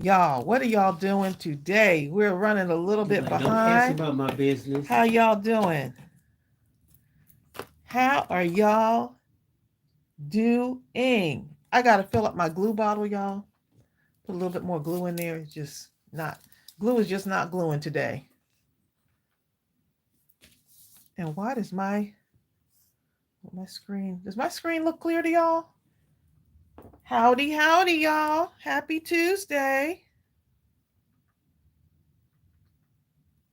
Y'all, what are y'all doing today? We're running a little bit Like, don't ask behind. about my business. How y'all doing? How are y'all doing? I got to fill up my glue bottle, y'all. Put a little bit more glue in there. It's just not, glue is just not gluing today. And why does does my screen look clear to y'all? Howdy, howdy, y'all. Happy Tuesday.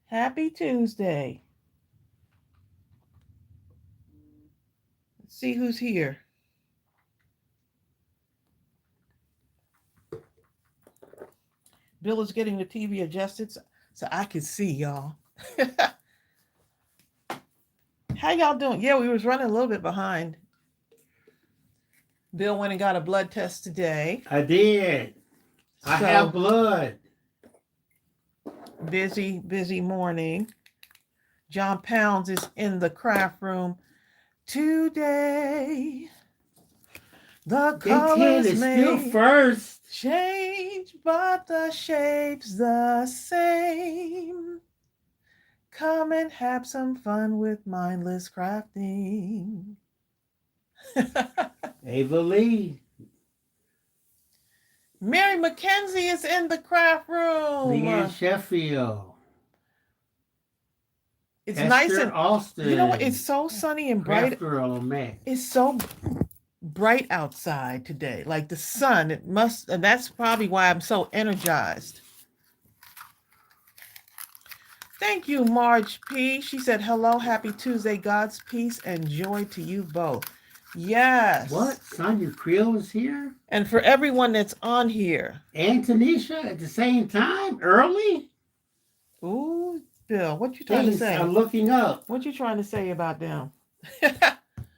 Happy Tuesday. Let's see who's here. Bill is getting the TV adjusted so I can see y'all. How y'all doing? Yeah, we was running a little bit behind. Bill went and got a blood test today. I did. I have blood. Busy morning. John Pounds is in the craft room today. The colors may still first. change, but the shape's the same. Come and have some fun with Mindless Crafting. Ava Lee. Mary Mackenzie is in the craft room. Leanne Sheffield. It's Esther nice and Austin. you know what? It's so sunny and bright. Craft Girl on Mac. It's so bright outside today. Like the sun, and that's probably why I'm so energized. Thank you, Marge P. She said, hello, happy Tuesday, God's peace and joy to you both. Yes. What? Sonia Creel is here? And for everyone that's on here. And Tanisha at the same time? Early? Ooh, Bill, what you trying to say? I'm looking up. What you trying to say about them?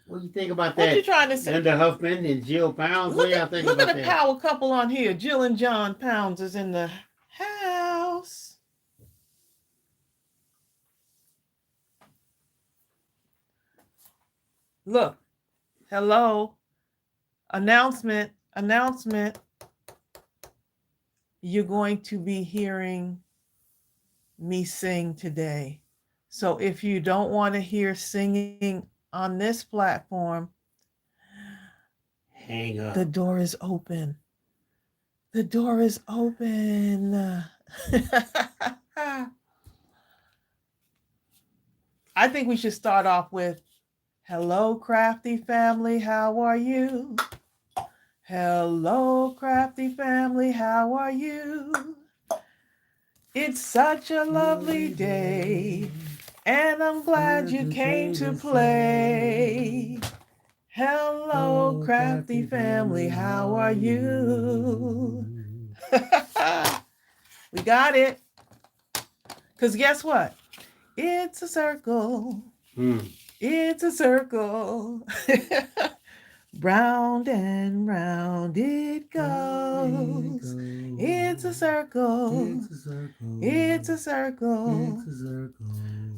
What do you think about that? What you trying to say? Linda Huffman and Jill Pounds. Look at the power couple on here. Jill and John Pounds is in the house. Look, hello, announcement. You're going to be hearing me sing today. So if you don't want to hear singing on this platform, hang up. The door is open. The door is open. I think we should start off with, hello, crafty family, how are you? Hello, crafty family, how are you? It's such a lovely day, and I'm glad you came to play. Hello, crafty family, how are you? We got it. Because guess what? It's a circle. It's a circle. Round and round it goes. It's a circle. It's a circle.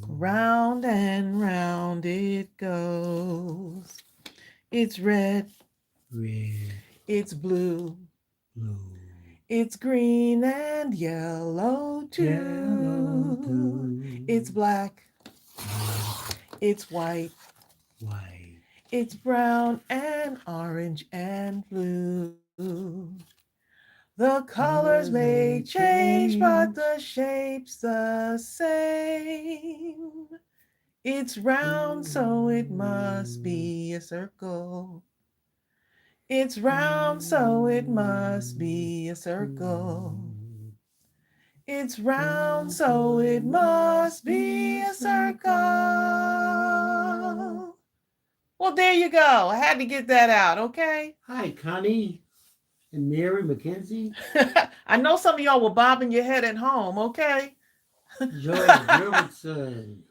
Round and round it goes. It's red. It's blue. It's green and yellow too. It's black. It's white. It's brown and orange and blue. The colors may change, but the shape's the same. It's round, so it must be a circle. It's round, so it must be a circle. It's round, so it must be a circle. Well, there you go. I had to get that out, okay? Hi, Connie and Mary Mackenzie. I know some of y'all were bobbing your head at home, okay? Joy Gervitson.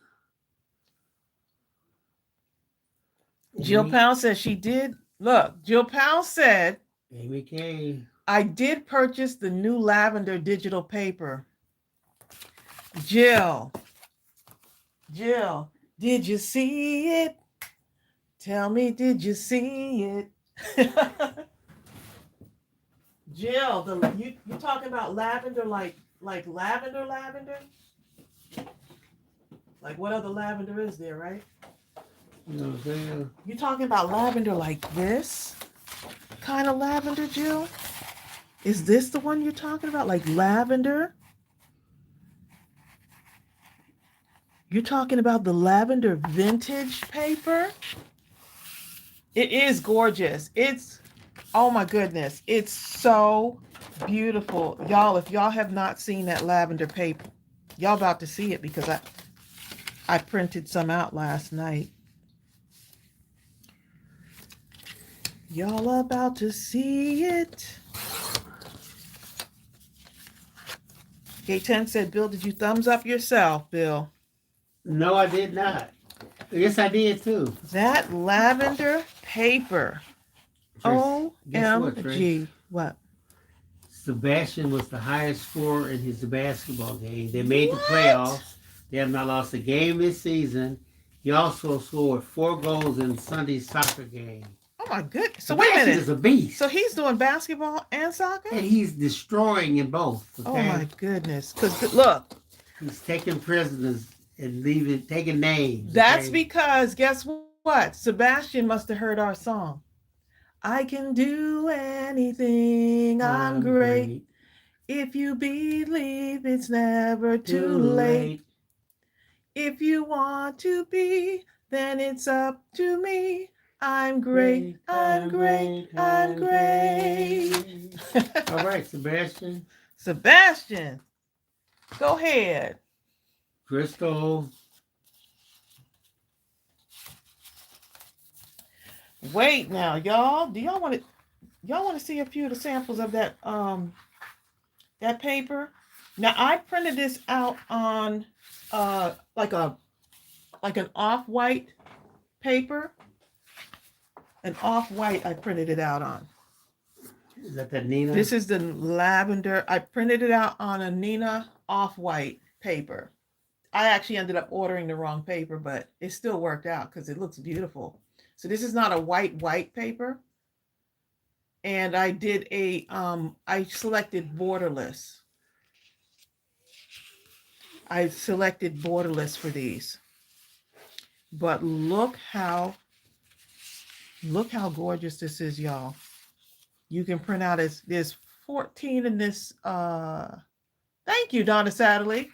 Jill Pound says she did. Look, Jill Pound said, Amy K. I did purchase the new Lavender digital paper. Jill, did you see it? Tell me, did you see it? Jill, you talking about lavender like lavender? Like what other lavender is there, right? You know what I'm saying? You talking about lavender like this kind of lavender, Jill? Is this the one you're talking about? Like lavender? You're talking about the lavender vintage paper? It is gorgeous. Oh my goodness. It's so beautiful. Y'all, if y'all have not seen that lavender paper, y'all about to see it because I printed some out last night. Y'all about to see it. K10 said, Bill, did you thumbs up yourself, Bill? No, I did not. Yes, I did too. That lavender paper. OMG. What? Sebastian was the highest scorer in his basketball game. They made the playoffs. They have not lost a game this season. He also scored 4 goals in Sunday's soccer game. Oh my goodness. So Sebastian wait a minute. is a beast. So he's doing basketball and soccer? And he's destroying in both. Okay? Oh my goodness. Because look. He's taking prisoners and taking names. That's because, guess what? Sebastian must have heard our song. I can do anything. I'm great. If you believe it's never too late. If you want to be, then it's up to me. I'm great. I'm great. I'm great. All right, Sebastian. Sebastian, go ahead. Crystal. Wait now, y'all. Do y'all want to see a few of the samples of that that paper? Now I printed this out on like an off-white paper. An off-white I printed it out on. Is that the Nina? This is the lavender. I printed it out on a Nina off-white paper. I actually ended up ordering the wrong paper, but it still worked out because it looks beautiful. So this is not a white paper. And I did I selected borderless. I selected borderless for these. But look how gorgeous this is, y'all. You can print out there's 14 in this. Thank you, Donna Satterley.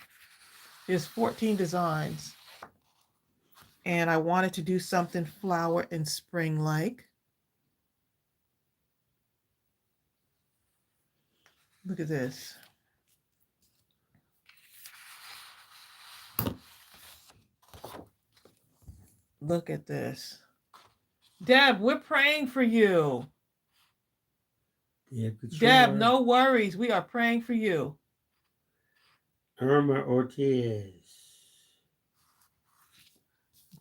There's 14 designs. And I wanted to do something flower and spring-like. Look at this. Look at this. Deb, we're praying for you. Yeah, Deb, no worries. We are praying for you. Irma Ortiz.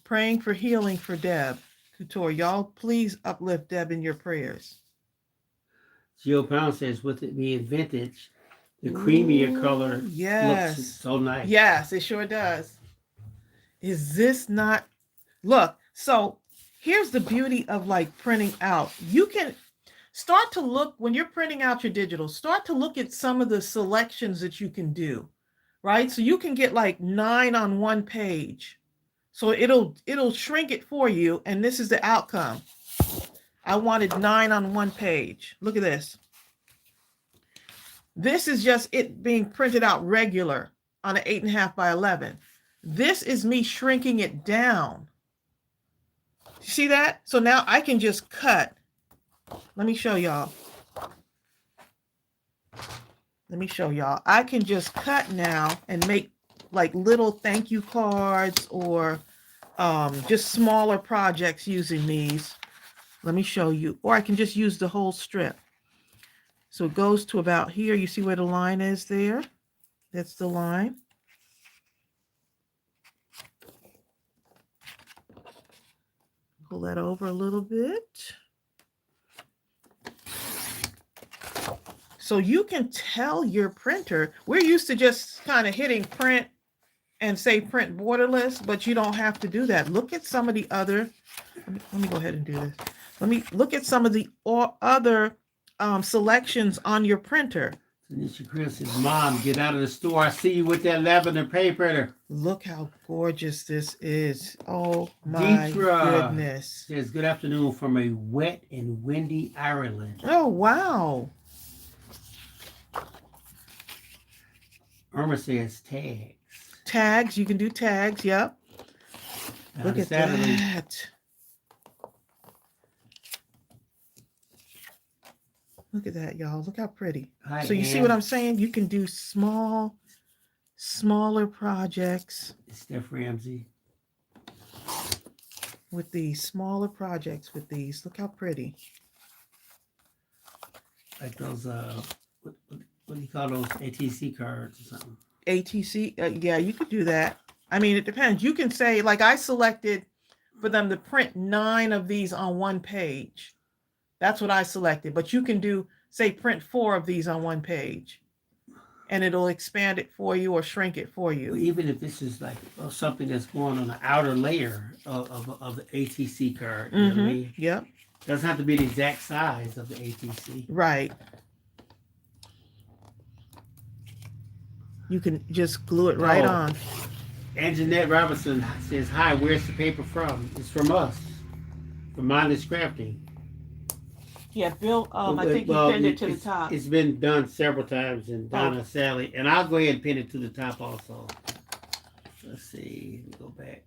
Praying for healing for Deb Couture. Y'all, please uplift Deb in your prayers. Jill Pound says, with it being vintage, the creamier color looks so nice. Yes, it sure does. Is this not... Look, so here's the beauty of like printing out. You can start to look, when you're printing out your digital, start to look at some of the selections that you can do, right? So you can get like 9 on one page. So it'll shrink it for you, and this is the outcome. I wanted 9 on one page. Look at this. This is just it being printed out regular on an 8.5 by 11. This is me shrinking it down. See that? So now I can just cut. Let me show y'all. I can just cut now and make like little thank you cards or just smaller projects using these. Let me show you. Or I can just use the whole strip. So it goes to about here. You see where the line is there? That's the line. Pull that over a little bit. So you can tell your printer, we're used to just kind of hitting print and say print borderless, but you don't have to do that. Look at some of the other, let me go ahead and do this. Let me look at some of the other selections on your printer. Tanisha Chris says, Mom, get out of the store. I see you with that lavender paper. Look how gorgeous this is. Oh my Deetra goodness. says, good afternoon from a wet and windy Ireland. Oh, wow. Irma says, tags. Tags, you can do tags, yep. Look at that. Look at that, y'all. Look how pretty. So you see what I'm saying? You can do smaller projects. Steph Ramsey. With these smaller projects with these. Look how pretty. Like those, what do you call those? ATC cards or something? ATC, yeah, you could do that. I mean, it depends. You can say, like I selected for them to print 9 of these on one page. That's what I selected. But you can do, say, print 4 of these on one page. And it'll expand it for you or shrink it for you. Well, even if this is like something that's going on the outer layer of the ATC card. You know what I mean? Yep. Doesn't have to be the exact size of the ATC. Right. You can just glue it right on. And Jeanette Robinson says, hi, where's the paper from? It's from us. From Mindless Crafting. Yeah, Bill, I think he pinned it to the top. It's been done several times, and Donna, Sally, and I'll go ahead and pin it to the top also. Let's see, let me go back.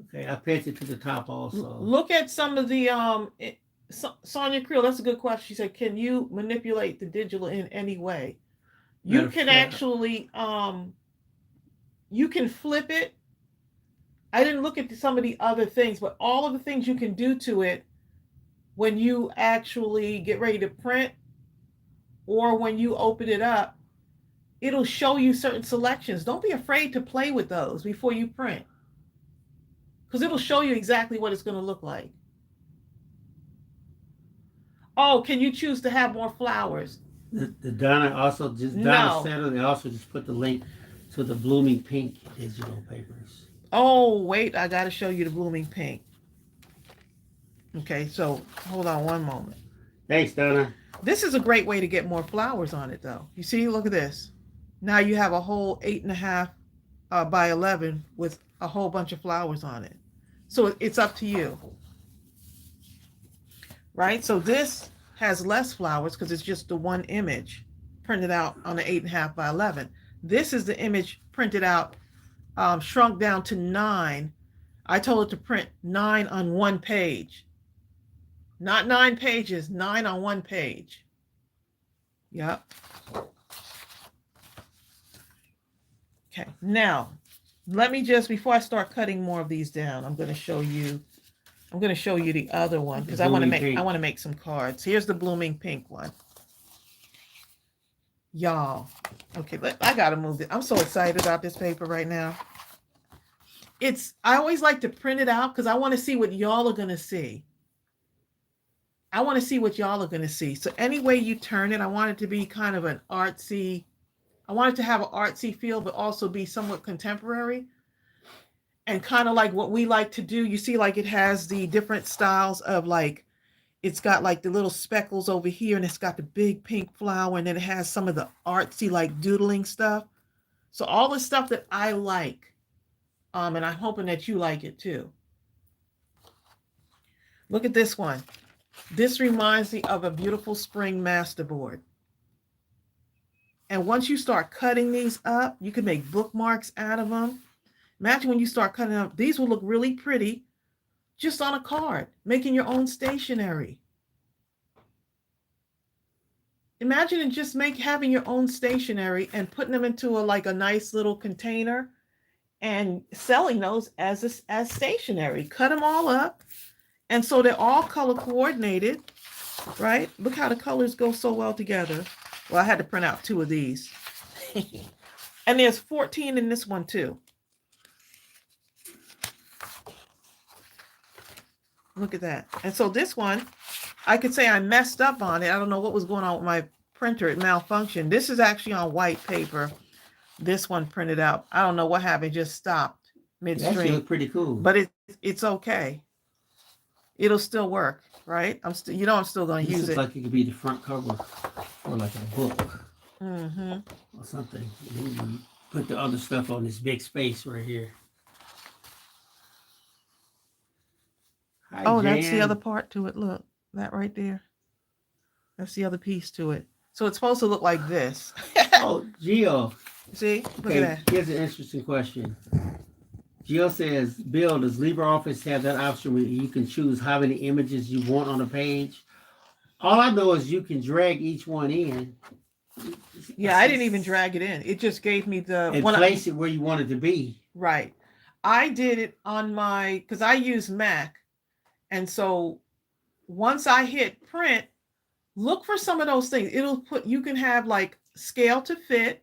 Okay, I pinned it to the top also. Look at some of the, Sonia Creel, that's a good question. She said, can you manipulate the digital in any way? You can actually, you can flip it. I didn't look at some of the other things, but all of the things you can do to it when you actually get ready to print or when you open it up, it'll show you certain selections. Don't be afraid to play with those before you print, because it'll show you exactly what it's going to look like. Oh, can you choose to have more flowers? The Donna also just, Donna said they also just put the link to the Blooming Pink digital papers. Oh, wait, I got to show you the Blooming Pink. Okay, so hold on one moment. Thanks, Donna. This is a great way to get more flowers on it, though. You see, look at this. Now you have a whole 8.5 by 11 with a whole bunch of flowers on it. So it's up to you. Right? So this has less flowers because it's just the one image printed out on the 8.5 by 11. This is the image printed out, shrunk down to 9. I told it to print 9 on one page. Not 9 pages, 9 on one page. Yep. Okay, now let me just, before I start cutting more of these down, I'm going to show you the other one because I want to make some cards. Here's the Blooming Pink one. Y'all, okay, I got to move it. I'm so excited about this paper right now. I always like to print it out because I want to see what y'all are going to see. I want to see what y'all are going to see. So any way you turn it, I want it to be kind of an artsy, I want it to have an artsy feel, but also be somewhat contemporary. And kind of like what we like to do. You see, like it has the different styles of like, it's got like the little speckles over here and it's got the big pink flower. And then it has some of the artsy like doodling stuff. So all the stuff that I like. And I'm hoping that you like it too. Look at this one. This reminds me of a beautiful spring masterboard. And once you start cutting these up, you can make bookmarks out of them. Imagine when you start cutting up, these will look really pretty just on a card, making your own stationery. Imagine just having your own stationery and putting them into a nice little container and selling those as stationery. Cut them all up. And so they're all color coordinated, right? Look how the colors go so well together. Well, I had to print out 2 of these. And there's 14 in this one too. Look at that. And so this one, I could say I messed up on it. I don't know what was going on with my printer. It malfunctioned. This is actually on white paper. This one printed out. I don't know what happened. It just stopped. It actually midstream, looks pretty cool. but it's okay. It'll still work, right? I'm still, I'm still gonna This use looks it. like it could be the front cover for like a book Mm-hmm. or something. And then you put the other stuff on this big space right here. Hi, Oh, that's the other Jan. part to it. Look, that right there. That's the other piece to it. So it's supposed to look like this. Oh, Gio. See? Look at Okay, that. here's an interesting question. Gio says, Bill, does LibreOffice have that option where you can choose how many images you want on a page? All I know is you can drag each one in. Yeah, I didn't even drag it in. It just gave me the And place it where you want it to be. Right. I did it on my, because I use Mac. And so once I hit print, look for some of those things. It'll put, you can have like scale to fit,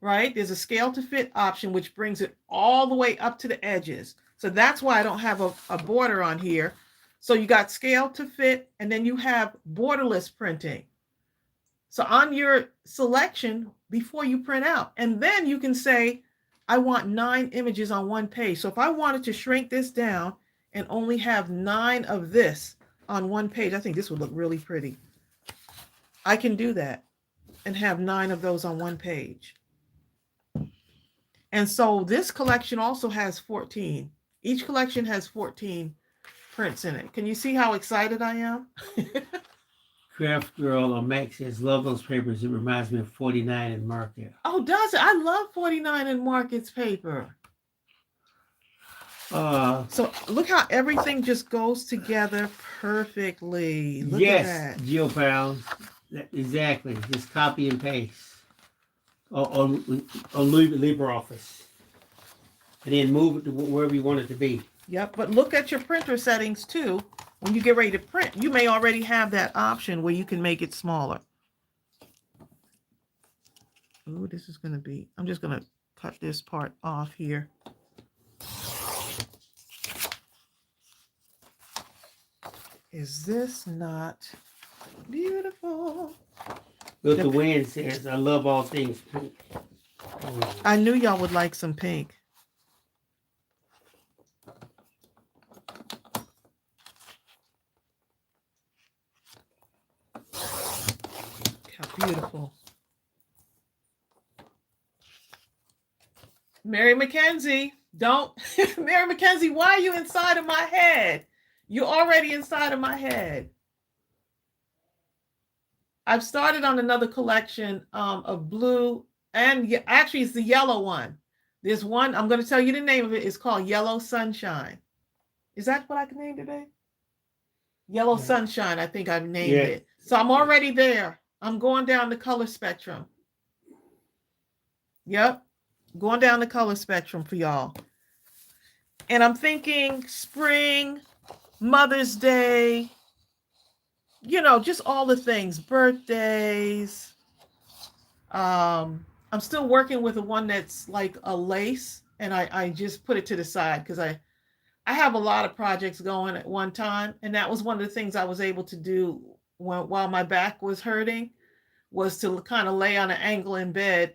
right? There's a scale to fit option, which brings it all the way up to the edges. So that's why I don't have a border on here. So you got scale to fit, and then you have borderless printing. So on your selection before you print out, and then you can say, I want 9 images on one page. So if I wanted to shrink this down and only have 9 of this on one page, I think this would look really pretty. I can do that and have 9 of those on one page. And so this collection also has 14. Each collection has 14 prints in it. Can you see how excited I am? Craft Girl on Mac says, love those papers. It reminds me of 49 in Market. Oh, does it? I love 49 in Market's paper. So look how everything just goes together perfectly. Look yes, at that. GeoPound. Exactly. Just copy and paste on LibreOffice. And then move it to wherever you want it to be. Yep, but look at your printer settings too. When you get ready to print, you may already have that option where you can make it smaller. Ooh, this is going to be, I'm just going to cut this part off here. Is this not beautiful? Look, the wind says, I love all things pink. I knew y'all would like some pink. How beautiful. Mary Mackenzie, don't. Mary Mackenzie, why are you inside of my head? You're already inside of my head. I've started on another collection of blue, and actually it's the yellow one. There's one, I'm going to tell you the name of it. It's called Yellow Sunshine. Is that what I can name today? Yellow Sunshine, I think I've named it. So I'm already there. I'm going down the color spectrum. Yep. Going down the color spectrum for y'all. And I'm thinking spring, Mother's Day, just all the things, birthdays. I'm still working with the one that's like a lace, and I just put it to the side because I have a lot of projects going at one time. And that was one of the things I was able to do while my back was hurting, was to kind of lay on an angle in bed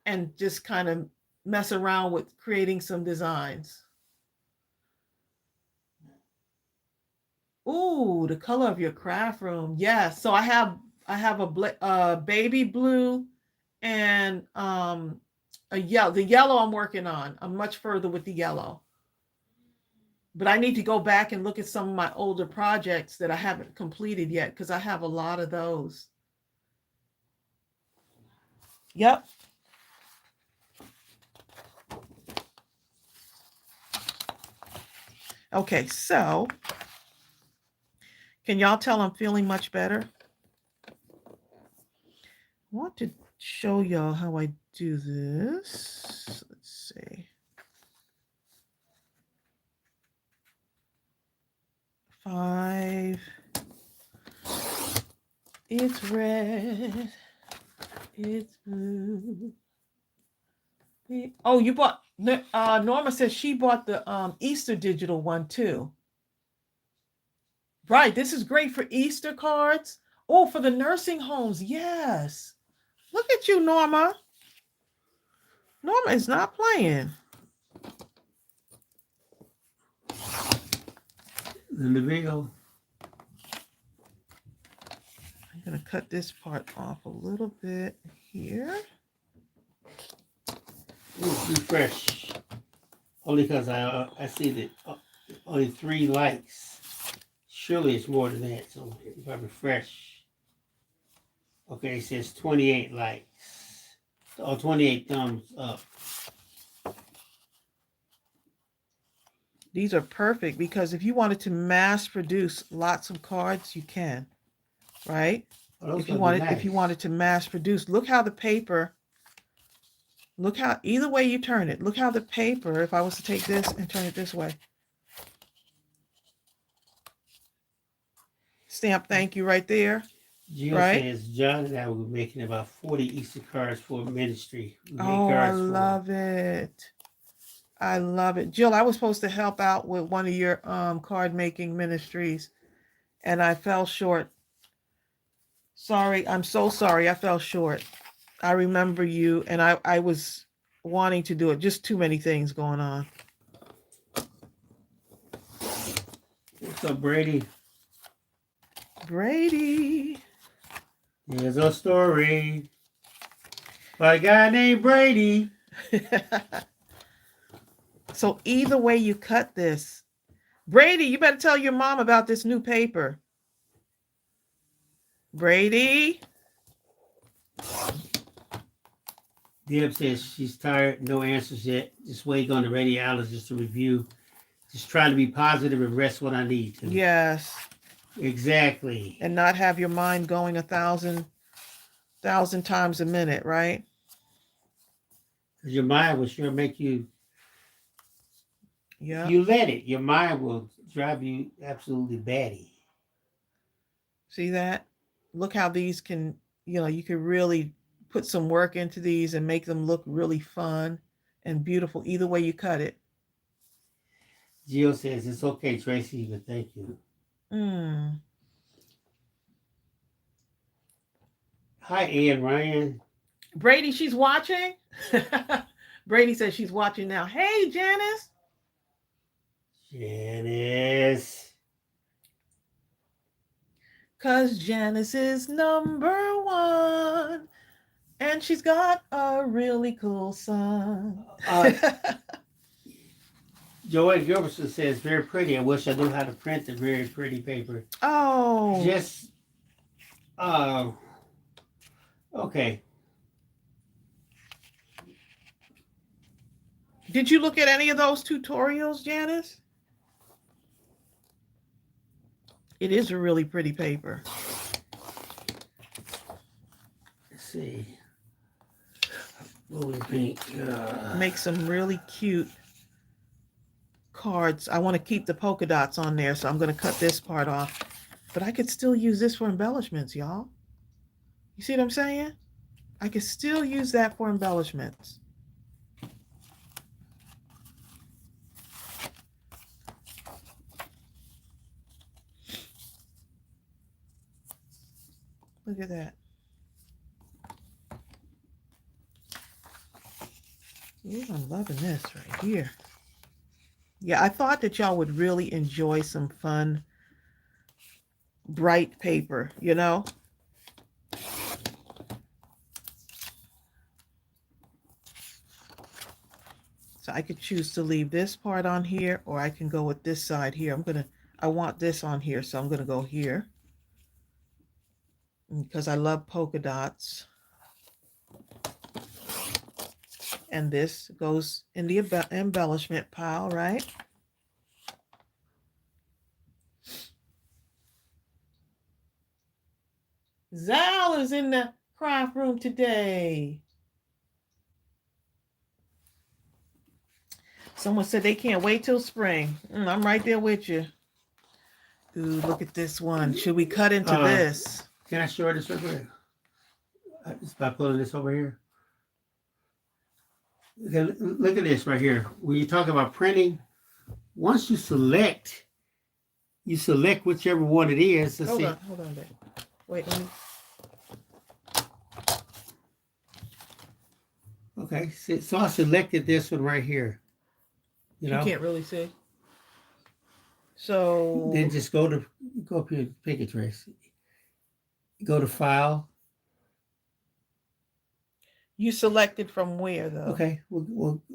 and just kind of mess around with creating some designs. Ooh, the color of your craft room. Yes. So I have a baby blue and a yellow. The yellow I'm working on. I'm much further with the yellow. But I need to go back and look at some of my older projects that I haven't completed yet, because I have a lot of those. Yep. Okay, so can y'all tell I'm feeling much better? I want to show y'all how I do this. Let's see. 5. It's red. It's blue. Oh, you bought, Norma says she bought the Easter digital one too. Right, this is great for Easter cards. Oh, for the nursing homes, yes. Look at you, Norma. Norma is not playing. the video. I'm going to cut this part off a little bit here. Refresh. Only because I see that only 3 likes. Surely it's more than that. So if I refresh, okay, it says 28 likes. Oh, 28 thumbs up. These are perfect because if you wanted to mass produce lots of cards, you can, right? Oh, If you wanted to mass produce, look how the paper, look how, either way you turn it, look how the paper, if I was to take this and turn it this way. Stamp thank you right there. Jill right? says John and I will be making about 40 Easter cards for ministry. Oh, I love it. I love it. Jill, I was supposed to help out with one of your card making ministries and I fell short. Sorry, I'm so sorry. I fell short. I remember you and I was wanting to do it. Just too many things going on. What's up, Brady? Brady. There's a story by a guy named Brady. So either way you cut this, Brady, you better tell your mom about this new paper. Brady. Deb says she's tired, no answers yet. Just waiting on the radiologist to review. Just trying to be positive and rest when I need to. Yes. Exactly. And not have your mind going 1,000 times a minute, right? Because your mind will sure make you. Yeah. You let it. Your mind will drive you absolutely batty. See that? Look how these can, you can really put some work into these and make them look really fun and beautiful either way you cut it. Jill says, it's okay, Tracey, but thank you. Hi, Ann Ryan. Brady, she's watching. Brady says she's watching now. Hey, Janice. Janice. 'Cause Janice is #1. And she's got a really cool son. Joanne Gilbertson says, very pretty. I wish I knew how to print the very pretty paper. Oh. Just, okay. Did you look at any of those tutorials, Janice? It is a really pretty paper. Let's see. Blue pink. Make some really cute cards. I want to keep the polka dots on there, so I'm going to cut this part off. But I could still use this for embellishments, y'all. You see what I'm saying? I could still use that for embellishments. Look at that. Ooh, I'm loving this right here. Yeah, I thought that y'all would really enjoy some fun, bright paper, So I could choose to leave this part on here, or I can go with this side here. I want this on here, so I'm gonna go here. Because I love polka dots. And this goes in the embellishment pile, right? Zal is in the craft room today. Someone said they can't wait till spring. I'm right there with you. Ooh, look at this one. Should we cut into this? Can I show this real quick? Just by pulling this over here. Okay, look at this right here. When you talk about printing, once you select whichever one it is. Hold on, babe. Wait, let me. Okay, so I selected this one right here. You can't really see. So Then just go up here, pick a trace. Go to file. you selected from where though? Okay,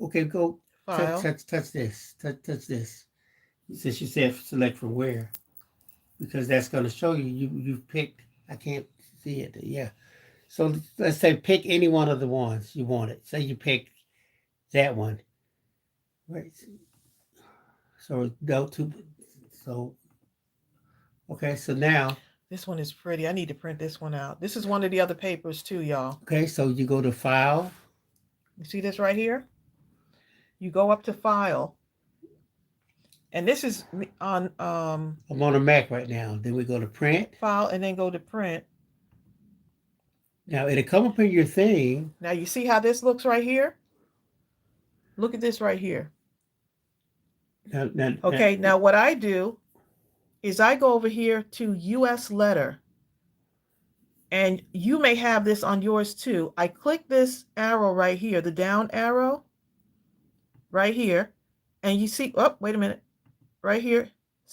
okay, go File. touch this. Touch this. Since you said select from where, because that's going to show you've picked. I can't see it. Yeah. So let's say pick any one of the ones you wanted. Say you pick that one. Right. So go to. So okay. So now. This one is pretty. I need to print this one out. This is one of the other papers too, y'all. Okay. So you go to file. You see this right here? You go up to file. And this is on I'm on a Mac right now. Then we go to print. file and then go to print. Now it'll come up in your thing. Now you see how this looks right here? Look at this right here. Okay, now what I do is I go over here to US letter. And you may have this on yours too. I click this arrow right here, the down arrow right here. And you see, oh, wait a minute. Right here,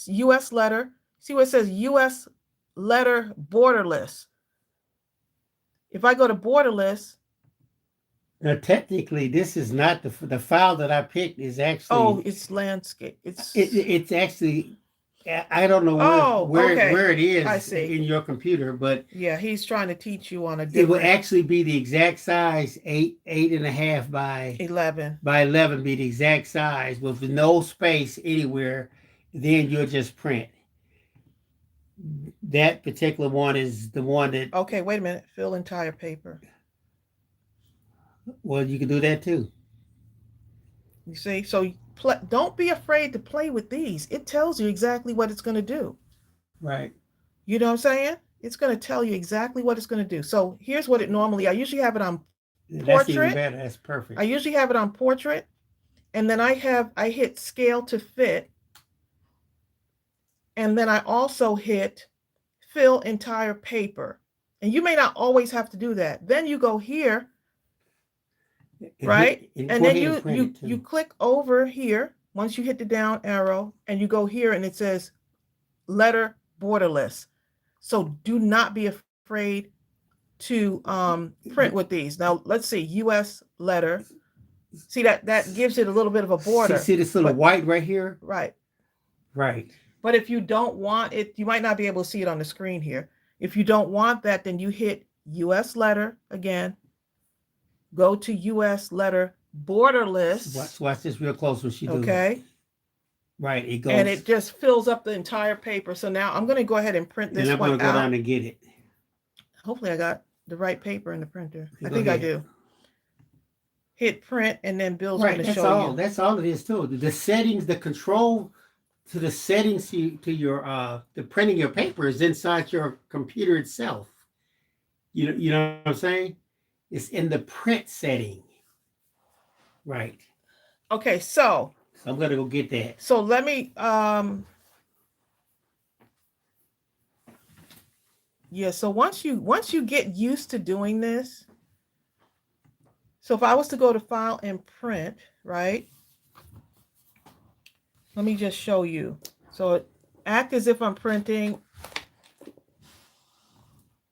US letter. See where it says US letter borderless. If I go to borderless. Now, technically, this is not the file that I picked is actually. Oh, it's landscape. It's actually. I don't know where it is I see. In your computer, but yeah, he's trying to teach you on a different. It will actually be the exact size, 8.5 by 11. By 11 be the exact size with no space anywhere. Then you'll just print. That particular one is the one that. Okay, wait a minute. Fill entire paper. Well, you can do that too. You see, so don't be afraid to play with these. It tells you exactly what it's going to do. Right. You know what I'm saying? It's going to tell you exactly what it's going to do. So here's what it normally. I usually have it on portrait. That's even better. That's perfect. I usually have it on portrait, and then I hit scale to fit, and then I also hit fill entire paper. And you may not always have to do that. Then you go here. Right? And then you click over here once you hit the down arrow and you go here and it says letter borderless. So do not be afraid to print with these. Now let's see, US letter. See that gives it a little bit of a border. See this little white right here? Right. Right. But if you don't want it, you might not be able to see it on the screen here. If you don't want that, then you hit US letter again. Go to US letter borderless. Watch this real close when she does. Okay. Right. It goes. And it just fills up the entire paper. So now I'm going to go ahead and print this one out. And I'm going to go down and get it. Hopefully I got the right paper in the printer. I think I do. Hit print and then Bill's going to show you. That's all it is too. The settings, the control to the settings to your the printing your paper is inside your computer itself. You know what I'm saying? It's in the print setting. Right. Okay, so I'm going to go get that. So let me yeah, so once you get used to doing this, so if I was to go to file and print, right? Let me just show you. So act as if I'm printing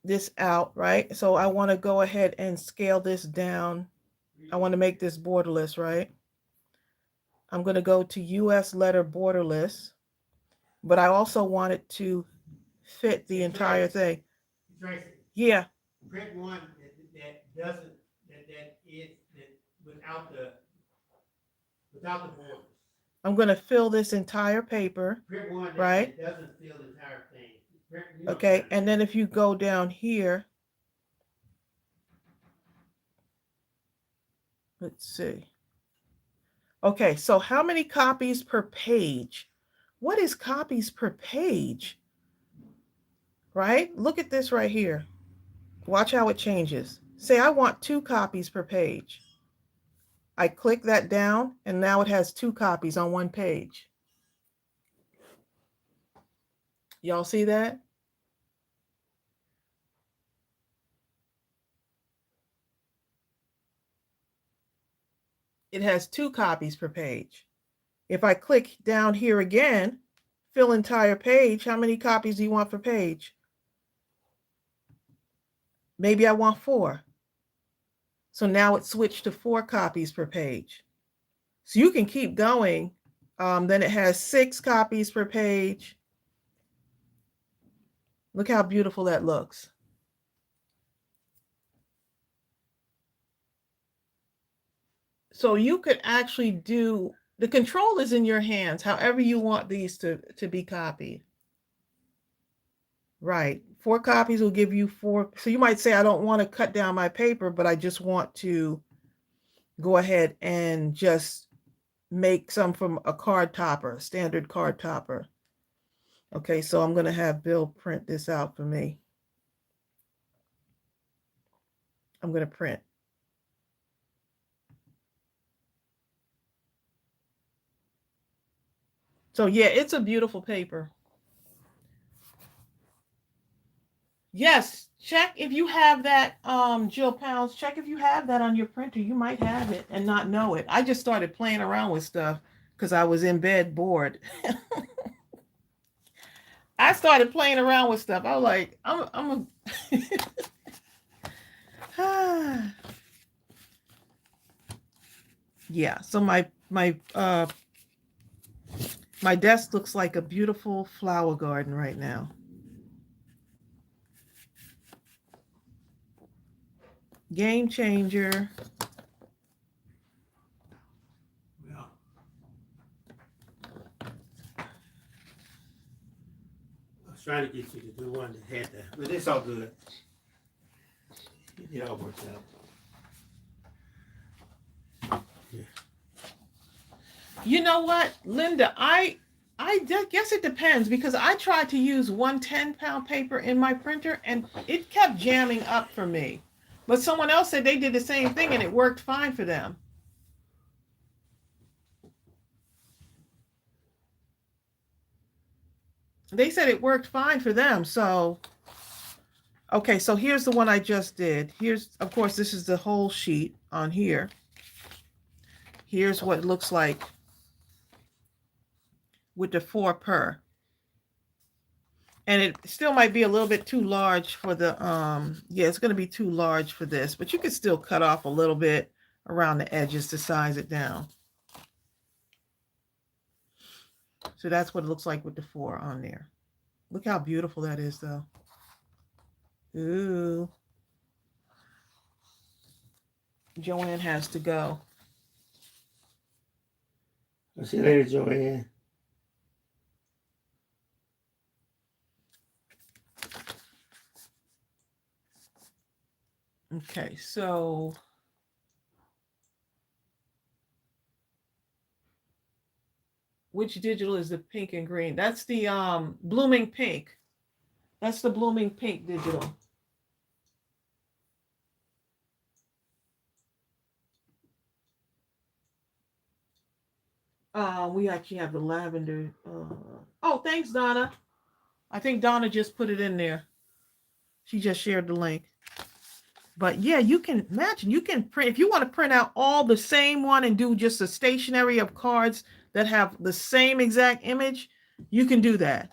this out, right? So I want to go ahead and scale this down. I want to make this borderless, right? I'm going to go to US letter borderless, but I also want it to fit the entire thing. Tracey, yeah. Print one that doesn't that is without the borders. I'm going to fill this entire paper. Print one right? That doesn't fill the entire thing. Okay, and then if you go down here, let's see. Okay, so how many copies per page? What is copies per page? Right? Look at this right here. Watch how it changes. Say I want 2 copies per page. I click that down, and now it has 2 copies on one page. Y'all see that? It has 2 copies per page. If I click down here again, fill entire page. How many copies do you want per page? Maybe I want 4. So now it switched to 4 copies per page. So you can keep going. Then it has 6 copies per page. Look how beautiful that looks. So you could actually do, the control is in your hands, however you want these to be copied. Right. 4 copies will give you 4. So you might say, I don't want to cut down my paper, but I just want to go ahead and just make some from a card topper, standard card topper. Okay, so I'm going to have Bill print this out for me. I'm going to print. So yeah, it's a beautiful paper. Yes, check if you have that, Jill Pounds, check if you have that on your printer. You might have it and not know it. I just started playing around with stuff because I was in bed bored. I started playing around with stuff. I was like, I'm a yeah, so my desk looks like a beautiful flower garden right now. Game changer. Yeah. I was trying to get you to do one that had that, but it's all good. It all works out. Yeah. You know what, Linda, I guess it depends because I tried to use 1 10-pound paper in my printer and it kept jamming up for me. But someone else said they did the same thing and it worked fine for them. They said it worked fine for them. So, okay, so here's the one I just did. Here's, of course, this is the whole sheet on here. Here's what it looks like with the 4 per. And it still might be a little bit too large for the, yeah, it's going to be too large for this, but you can still cut off a little bit around the edges to size it down. So that's what it looks like with the 4 on there. Look how beautiful that is, though. Ooh. Joanne has to go. I'll see you later, Joanne. Okay, so which digital is the pink and green? That's the Bloomin' Pink. That's the Bloomin' Pink digital. We actually have the lavender. Oh, thanks, Donna. I think Donna just put it in there. She just shared the link. But yeah, you can imagine, you can print, if you want to print out all the same one and do just a stationery of cards that have the same exact image, you can do that.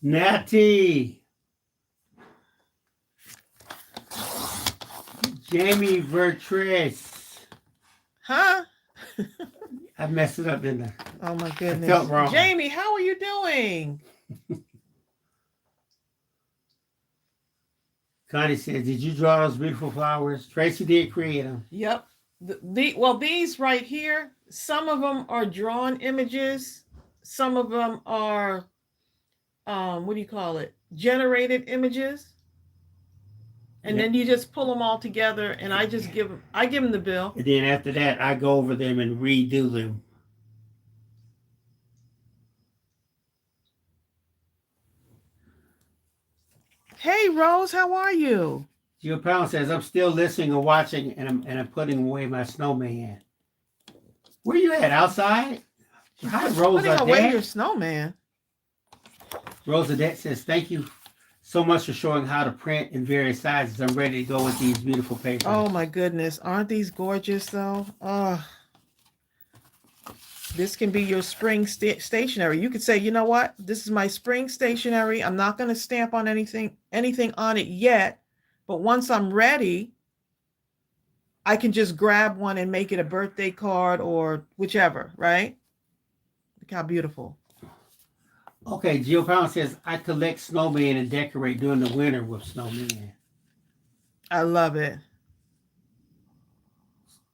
Natty. Jamie Vertres. Huh? I messed it up, didn't I? Oh my goodness. I felt wrong. Jamie, how are you doing? Connie says, did you draw those beautiful flowers? Tracy did create them. Yep. Well, these right here, some of them are drawn images. Some of them are, what do you call it? Generated images. And then you just pull them all together and I just give them the bill. And then after that, I go over them and redo them. Hey, Rose, how are you? Jill Pound says, I'm still listening and watching, and I'm putting away my snowman. Where you at? Outside? Hi, Rosadette. Putting away your snowman. Rosadette says, thank you so much for showing how to print in various sizes. I'm ready to go with these beautiful papers. Oh my goodness. Aren't these gorgeous though? Oh, This can be your spring stationery. You could say, you know what? This is my spring stationery. I'm not going to stamp on anything on it yet, but once I'm ready, I can just grab one and make it a birthday card or whichever, right? Look how beautiful. Okay, Jill Brown says, I collect snowmen and decorate during the winter with snowmen. I love it.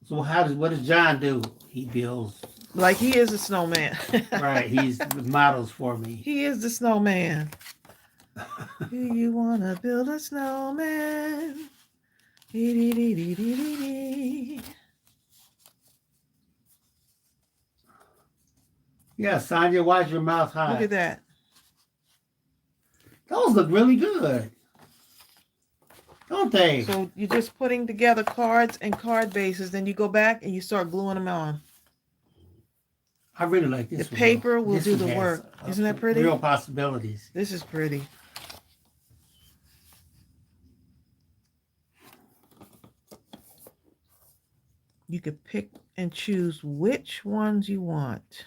So what does John do? He builds. Like he is a snowman. Right, he's models for me. He is the snowman. Do you want to build a snowman? Yeah, Sonia, why's your mouth high? Look at that. Those look really good. Don't they? So you're just putting together cards and card bases, then you go back and you start gluing them on. I really like this The one. paper will do the work. Isn't that pretty? Real possibilities. This is pretty. You could pick and choose which ones you want.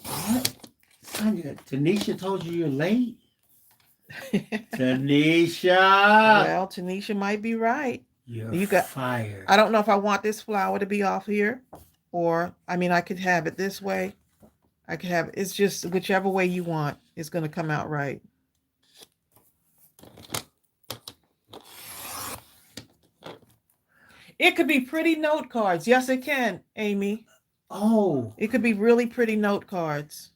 What? Sonia, Tanisha told you you're late? Tanisha! Well, Tanisha might be right. You're fired. I don't know if I want this flower to be off here, or, I mean, I could have it this way. I could have, it's just whichever way you want, it's going to come out right. It could be pretty note cards. Yes, it can, Amy. Oh. It could be really pretty note cards.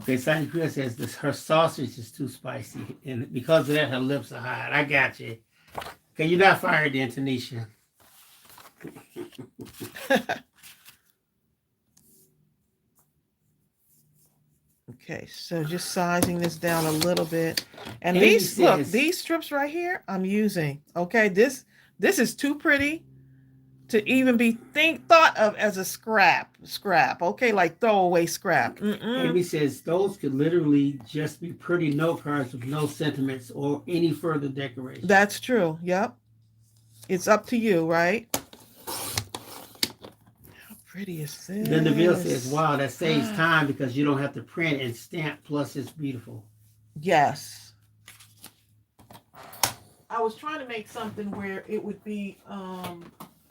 Okay, Sandy Chris says this, her sausage is too spicy, and because of that, her lips are hot. I got you. Okay, you're not fired then, Tanisha. Okay, so just sizing this down a little bit. And Amy these, look, these strips right here, I'm using. Okay, this is too pretty to even be thought of as a scrap. Okay, like throwaway scrap. Amy says those could literally just be pretty note cards with no sentiments or any further decoration. That's true. Yep. It's up to you, right? How pretty is this? Then Deville says, wow, that saves time because you don't have to print and stamp, plus it's beautiful. Yes. I was trying to make something where it would be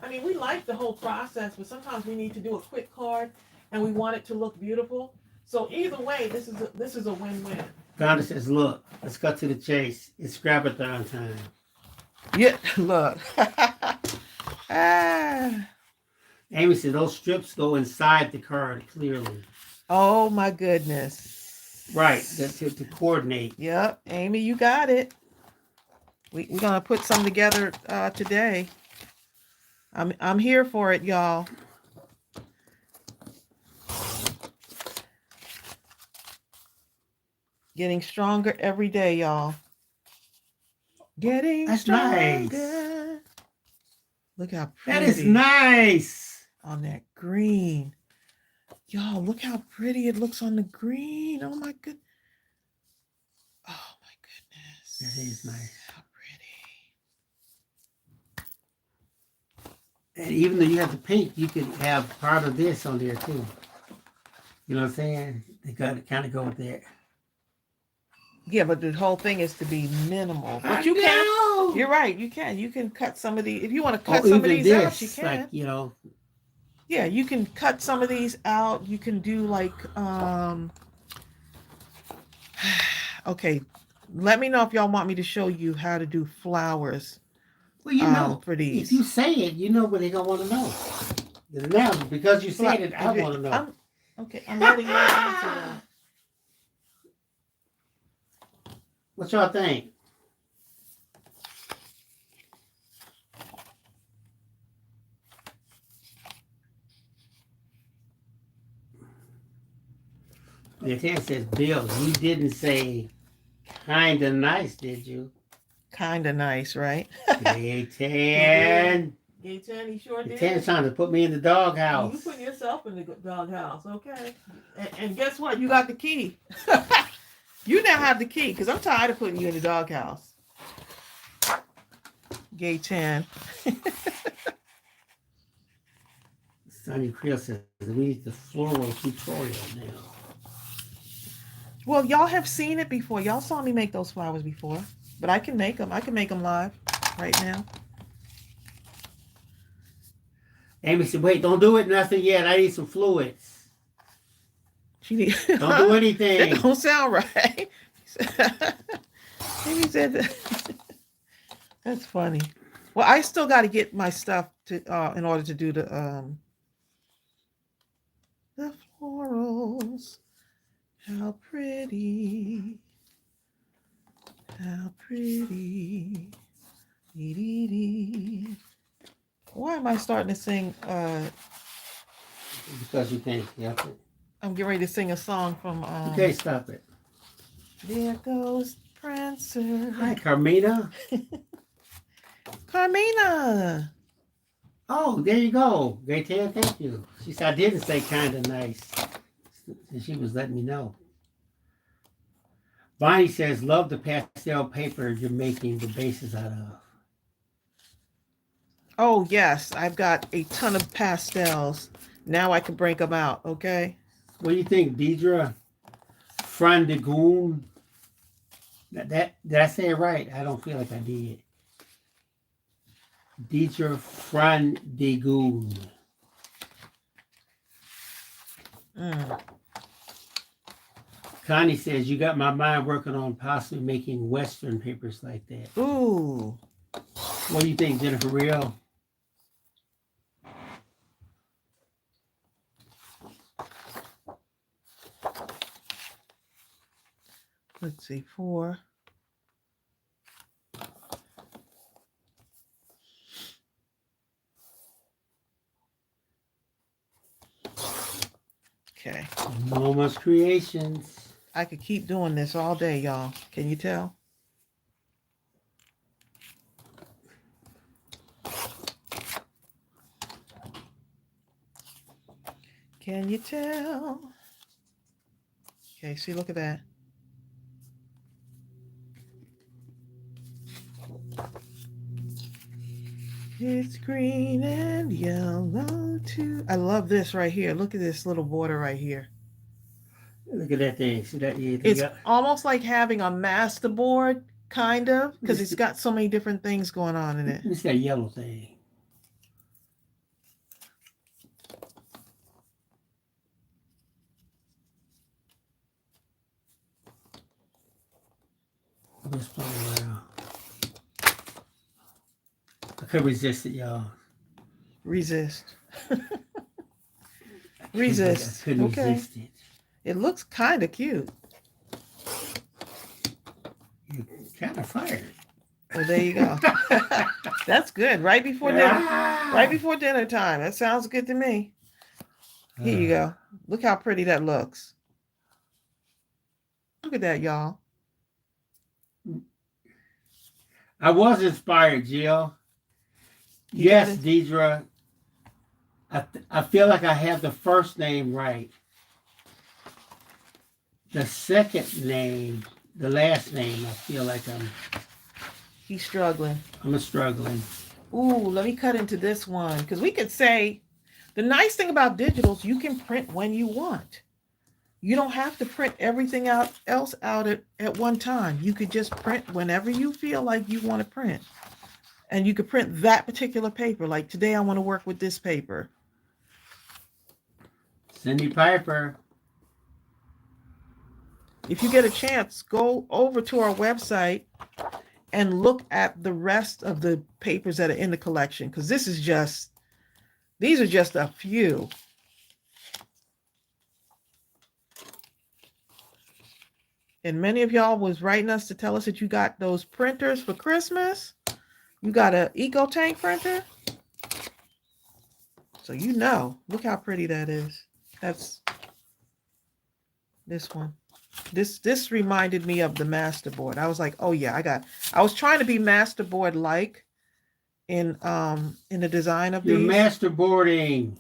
I mean, we like the whole process, but sometimes we need to do a quick card and we want it to look beautiful. So either way, this is a win-win. Donna says, look, let's cut to the chase. It's scrap-a-thon time. Yeah, look. Amy said those strips go inside the card clearly. Oh my goodness. Right, to coordinate. Yep, Amy, you got it. We're gonna put some together today. I'm here for it, y'all. Getting stronger every day, y'all. Getting That's stronger. Nice. Look how pretty. That is nice. On that green. Y'all, look how pretty it looks on the green. Oh my good. Oh my goodness. That is nice. How pretty. And even though you have the pink, you could have part of this on there too. You know what I'm saying? They got to kind of go with that. Yeah, but the whole thing is to be minimal. But you can. You're right. You can. You can cut some of these. If you want to cut some of these out, you can. Like, you know. Yeah, you can cut some of these out. You can do like, okay, let me know if y'all want me to show you how to do flowers. Well, you know, for these. If you say it, you know what they're going to want to know. Now, because you said it, I want to know. I'm letting you answer that. What y'all think? The attendant says, Bill, you didn't say kind of nice, did you? Kind of nice, right? Gaytan. Gaytan, he sure did. Gaytan's trying to put me in the doghouse. You put yourself in the doghouse, okay. And guess what? You got the key. You now have the key, because I'm tired of putting you in the doghouse. Gaytan. Sonny Creel says we need the floral tutorial now. Well, y'all have seen it before. Y'all saw me make those flowers before. But I can make them. I can make them live right now. Amy said, wait, don't do it, nothing yet. I need some fluids. She need Don't do anything. That don't sound right. Amy said that. That's funny. Well, I still got to get my stuff to in order to do the florals. How pretty. How pretty. Dee, dee, dee. Why am I starting to sing? Because you can't help it. I'm getting ready to sing a song from. You can't stop it. There goes Prancer. Hi, Carmina. Carmina. Oh, there you go. Great tale, thank you. She said I didn't say kind of nice. And she was letting me know. Bonnie says, love the pastel paper you're making the bases out of. Oh, yes. I've got a ton of pastels. Now I can break them out, okay? What do you think, Deidre? Frandigoon? Did I say it right? I don't feel like I did. Deidre Frandigoon. Connie says, you got my mind working on possibly making Western papers like that. Ooh. What do you think, Jennifer Real? Let's see, 4. Okay. Noma's Creations. I could keep doing this all day, y'all. Can you tell? Can you tell? Okay, see, look at that. It's green and yellow too. I love this right here. Look at this little border right here. Look at that thing. See that? It's almost like having a masterboard, kind of, because it's got so many different things going on in it. It's that yellow thing. Just playing around. I couldn't resist it, y'all. Resist. Resist. I couldn't okay. resist it. It looks kind of cute. You're kind of fired. Well, there you go. That's good. Right before dinner. Right before dinner time. That sounds good to me. Here you go. Look how pretty that looks. Look at that, y'all. I was inspired, Jill. Yes, Deidre. I feel like I have the first name right. The second name, the last name, I feel like He's struggling. I'm struggling. Ooh, let me cut into this one. Because we could say, the nice thing about digitals, you can print when you want. You don't have to print everything else out at one time. You could just print whenever you feel like you want to print. And you could print that particular paper. Like today, I want to work with this paper. Cindy Piper. If you get a chance, go over to our website and look at the rest of the papers that are in the collection. Because these are just a few. And many of y'all was writing us to tell us that you got those printers for Christmas. You got an Eco Tank printer. So you know, look how pretty that is. That's this one. This reminded me of the masterboard. I was like, oh yeah, I was trying to be masterboard like in the design of You're these. masterboarding.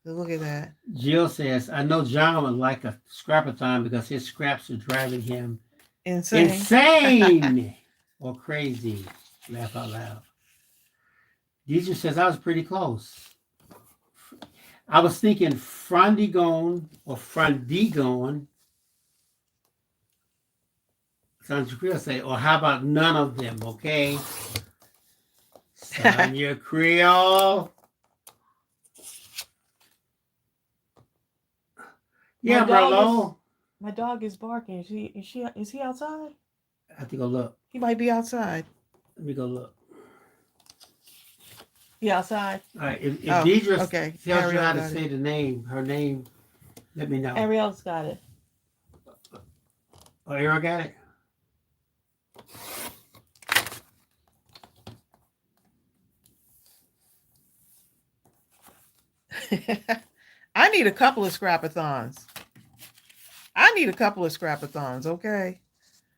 So look at that. Jill says, I know John would like a scrapathon because his scraps are driving him insane or crazy. Laugh out loud. Deidre says, I was pretty close. I was thinking Frondigone or Frondigone. Sounds Creole say, or how about none of them, okay? Sonia Creole. Yeah, Merlot. My dog is barking. Is he outside? I have to go look. He might be outside. Let me go look. He outside? All right, if Deidre okay. tells Ariel you how to got say it. the name, her name, let me know. Ariel's got it. Oh, Ariel got it. I need a couple of scrapathons. Okay?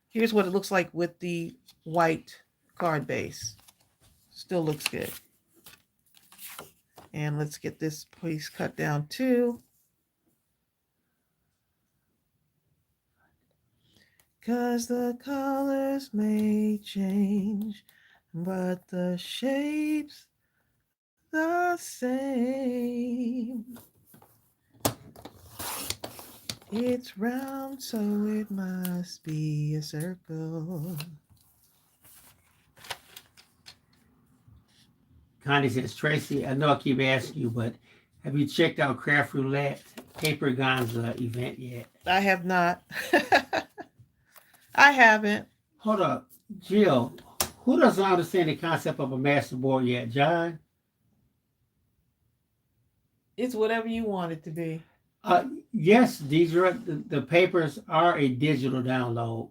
Here's what it looks like with the white card base. Still looks good. And let's get this piece cut down too. Cause the colors may change, but the shape's the same. It's round, so it must be a circle. Connie says, Tracy, I know I keep asking you, but have you checked out Craft Roulette Paper Gonza event yet? I have not. I haven't. Hold up. Jill, who doesn't understand the concept of a masterboard yet? John? It's whatever you want it to be. Yes, Deidre, the papers are a digital download.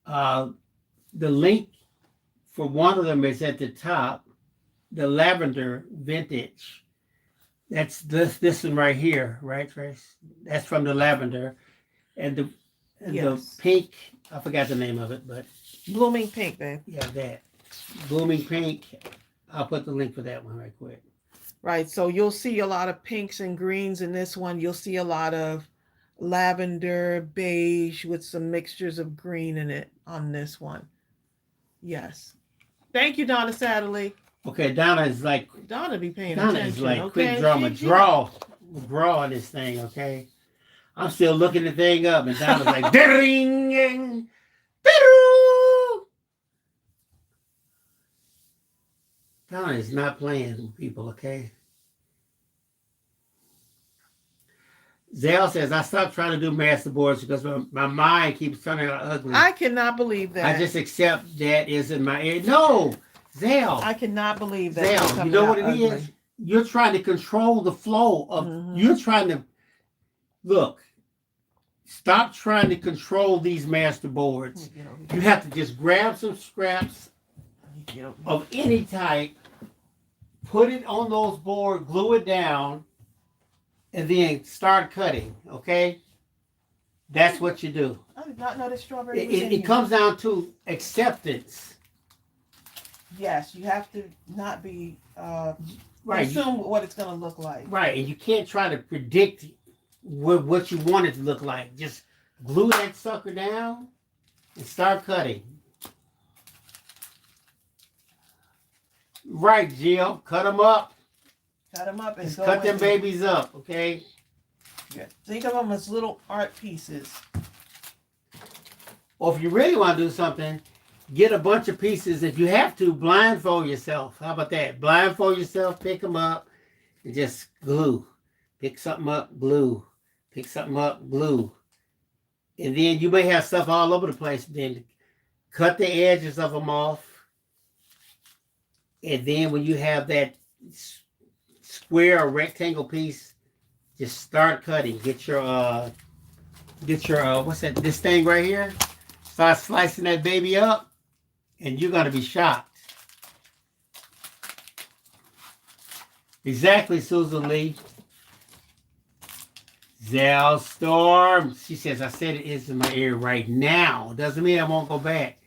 The link for one of them is at the top, the Lavender Vintage. That's this one right here, right, Trace? That's from the Lavender. And the Yes. pink, I forgot the name of it, but Blooming pink, babe. yeah, that. Blooming pink. I'll put the link for that one right quick. Right. So you'll see a lot of pinks and greens in this one. You'll see a lot of lavender, beige with some mixtures of green in it on this one. Yes. Thank you, Donna Satterley. Okay, Donna is like Donna be paying Donna attention. is like okay? quick drama. Draw on this thing, okay? I'm still looking the thing up, and Donna's like, ding, Donna is not playing with people, okay? Zale says, I stopped trying to do masterboards because my mind keeps turning out ugly. I cannot believe that. I just accept that is in my ear. No, Zale. I cannot believe that. Zale, you know what it is? You're trying to control the flow of, you're trying to, look, stop trying to control these masterboards. You have to just grab some scraps of any type, put it on those boards, glue it down, and then start cutting, okay? That's what you do. I did not know that strawberry It comes down to acceptance. Yes, you have to not be right. Assume what it's going to look like. Right, and you can't try to predict what you want it to look like. Just glue that sucker down and start cutting. Right, Jill, cut them up. Cut them up and just go cut them babies up, okay? Yeah. Think of them as little art pieces. Or if you really want to do something, get a bunch of pieces. If you have to, blindfold yourself. How about that? Blindfold yourself, pick them up, and just glue. Pick something up, glue. Pick something up, glue. And then you may have stuff all over the place. Then cut the edges of them off. And then when you have that square or rectangle piece, just start cutting. Get your what's that? This thing right here. Start slicing that baby up, and you're gonna be shocked. Exactly, Susan Lee. Zell Storm. She says, I said it is in my ear right now. Doesn't mean I won't go back.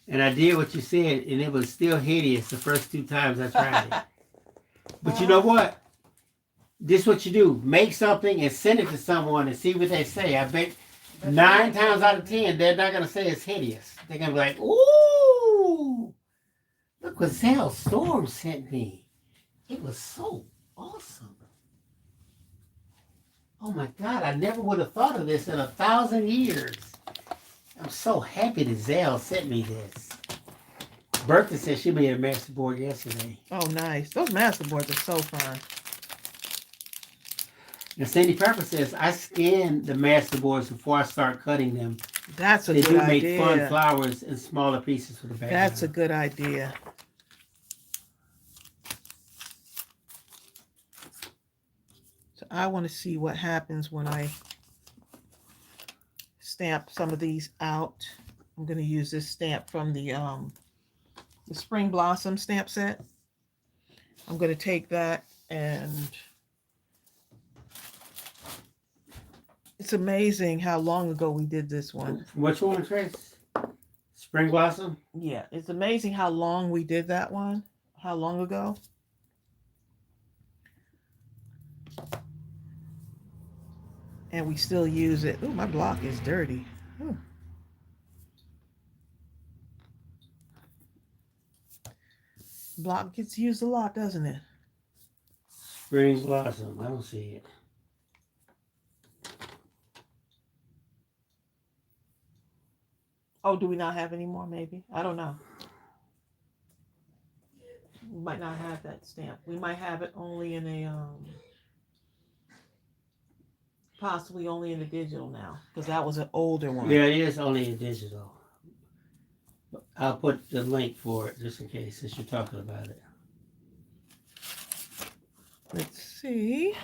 And I did what you said, and it was still hideous the first 2 times I tried it. But you know what? This is what you do. Make something and send it to someone and see what they say. I bet 9 times out of 10, they're not going to say it's hideous. They're going to be like, ooh, look what Zell Storm sent me. It was so awesome. Oh my God, I never would have thought of this in 1,000 years. I'm so happy that Zell sent me this. Bertha said she made a masterboard yesterday. Oh, nice. Those masterboards are so fun. And Sandy Pepper says, I scan the masterboards before I start cutting them. That's a They good do idea. make fun flowers and smaller pieces for the background. That's a good idea. So I want to see what happens when I stamp some of these out. I'm going to use this stamp from the Spring Blossom stamp set. I'm going to take that, and it's amazing how long ago we did this one. Which one, Trace? Spring Blossom? Yeah, it's amazing how long we did that one. How long ago? And we still use it. Oh, my block is dirty. Ooh. Block gets used a lot, doesn't it? Spring Blossom. I don't see it. Oh, do we not have any more? Maybe. I don't know. We might not have that stamp. We might have it only in a possibly only in the digital now, because that was an older one. Yeah, it is only in digital. I'll put the link for it just in case, since you're talking about it. Let's see.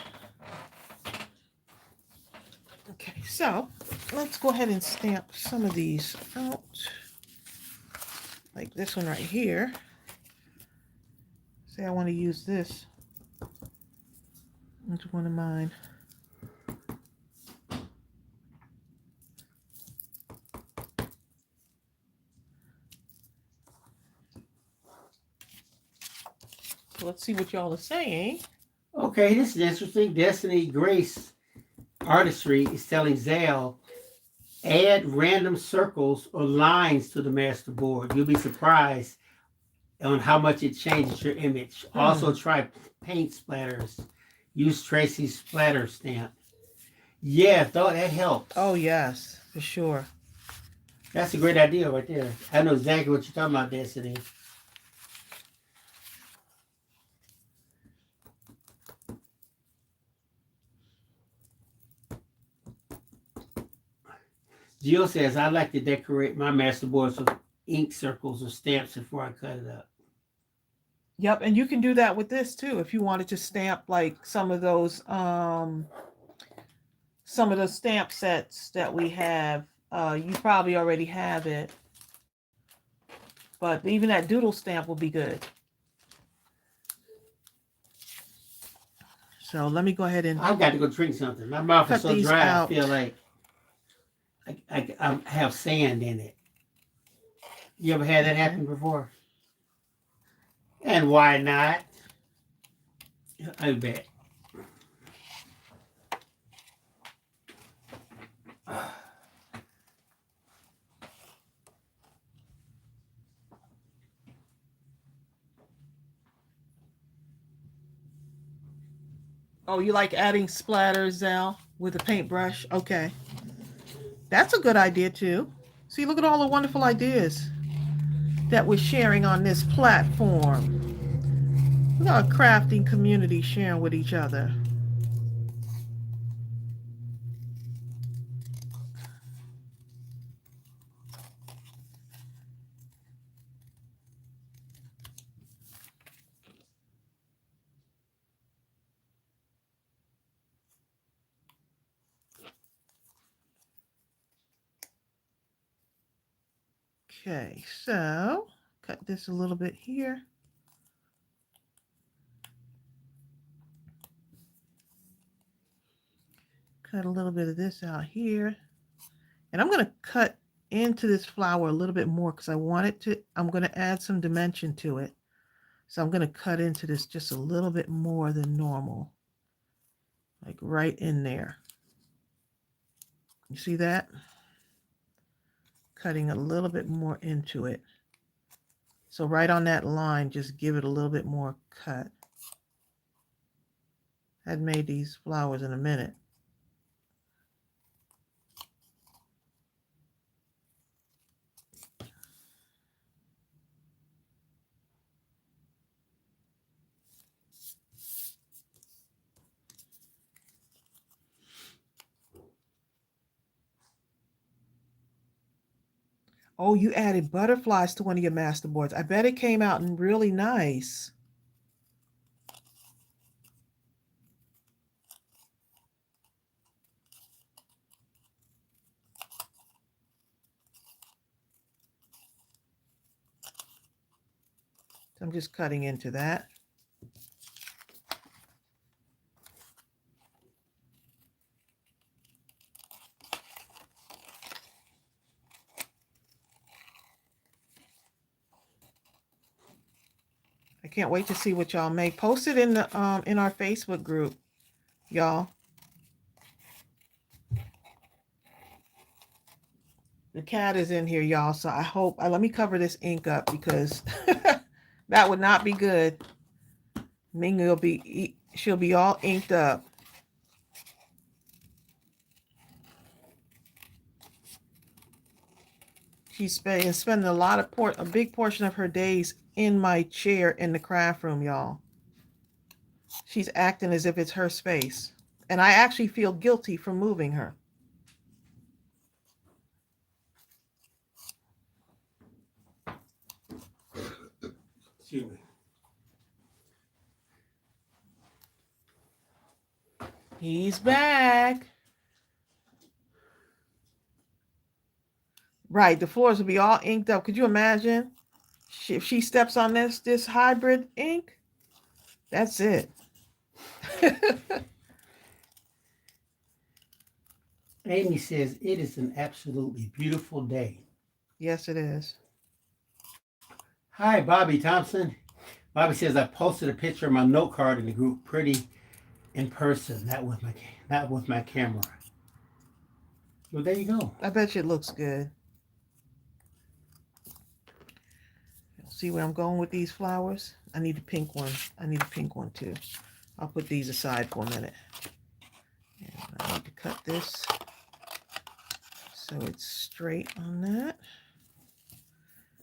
Okay, so let's go ahead and stamp some of these out. Like this one right here. Say I want to use this. It's one of mine. So let's see what y'all are saying. Okay, this is interesting. Destiny Grace Artistry is telling Zale, add random circles or lines to the master board. You'll be surprised on how much it changes your image. Also try paint splatters. Use Tracey's splatter stamp. Yeah, thought that helps. Oh yes, for sure. That's a great idea right there. I know exactly what you're talking about, Destiny. Jill says, I like to decorate my masterboards with ink circles or stamps before I cut it up. Yep, and you can do that with this too if you wanted to stamp like some of the stamp sets that we have. You probably already have it, but even that doodle stamp will be good. So let me go ahead and I've got to go drink something. My mouth is so dry. out. I feel like I have sand in it. You ever had that happen before? And why not? I bet. Oh, you like adding splatters, Zal, with a paintbrush? Okay. That's a good idea too. See, look at all the wonderful ideas that we're sharing on this platform. We got a crafting community sharing with each other. Okay, so cut this a little bit here. Cut a little bit of this out here. And I'm going to cut into this flower a little bit more because I want it to, I'm going to add some dimension to it. So I'm going to cut into this just a little bit more than normal. Like right in there. You see that? Cutting a little bit more into it. So right on that line, just give it a little bit more cut. I hadn't made these flowers in a minute. Oh, you added butterflies to one of your masterboards. I bet it came out really nice. So I'm just cutting into that. I can't wait to see what y'all make. Post it in our Facebook group, y'all. The cat is in here, y'all. So I hope let me cover this ink up because that would not be good. Ming she'll be all inked up. She's spending a big portion of her days in my chair in the craft room, y'all. She's acting as if it's her space. And I actually feel guilty for moving her. Excuse me. He's back. Right, the floors will be all inked up. Could you imagine if she steps on this hybrid ink? That's it. Amy says it is an absolutely beautiful day. Yes, it is. Hi, Bobby Thompson. Bobby says I posted a picture of my note card in the group. Pretty in person, not with my camera. Well, there you go. I bet you it looks good. See where I'm going with these flowers? I need a pink one. I need a pink one too. I'll put these aside for a minute. And I need to cut this so it's straight on that.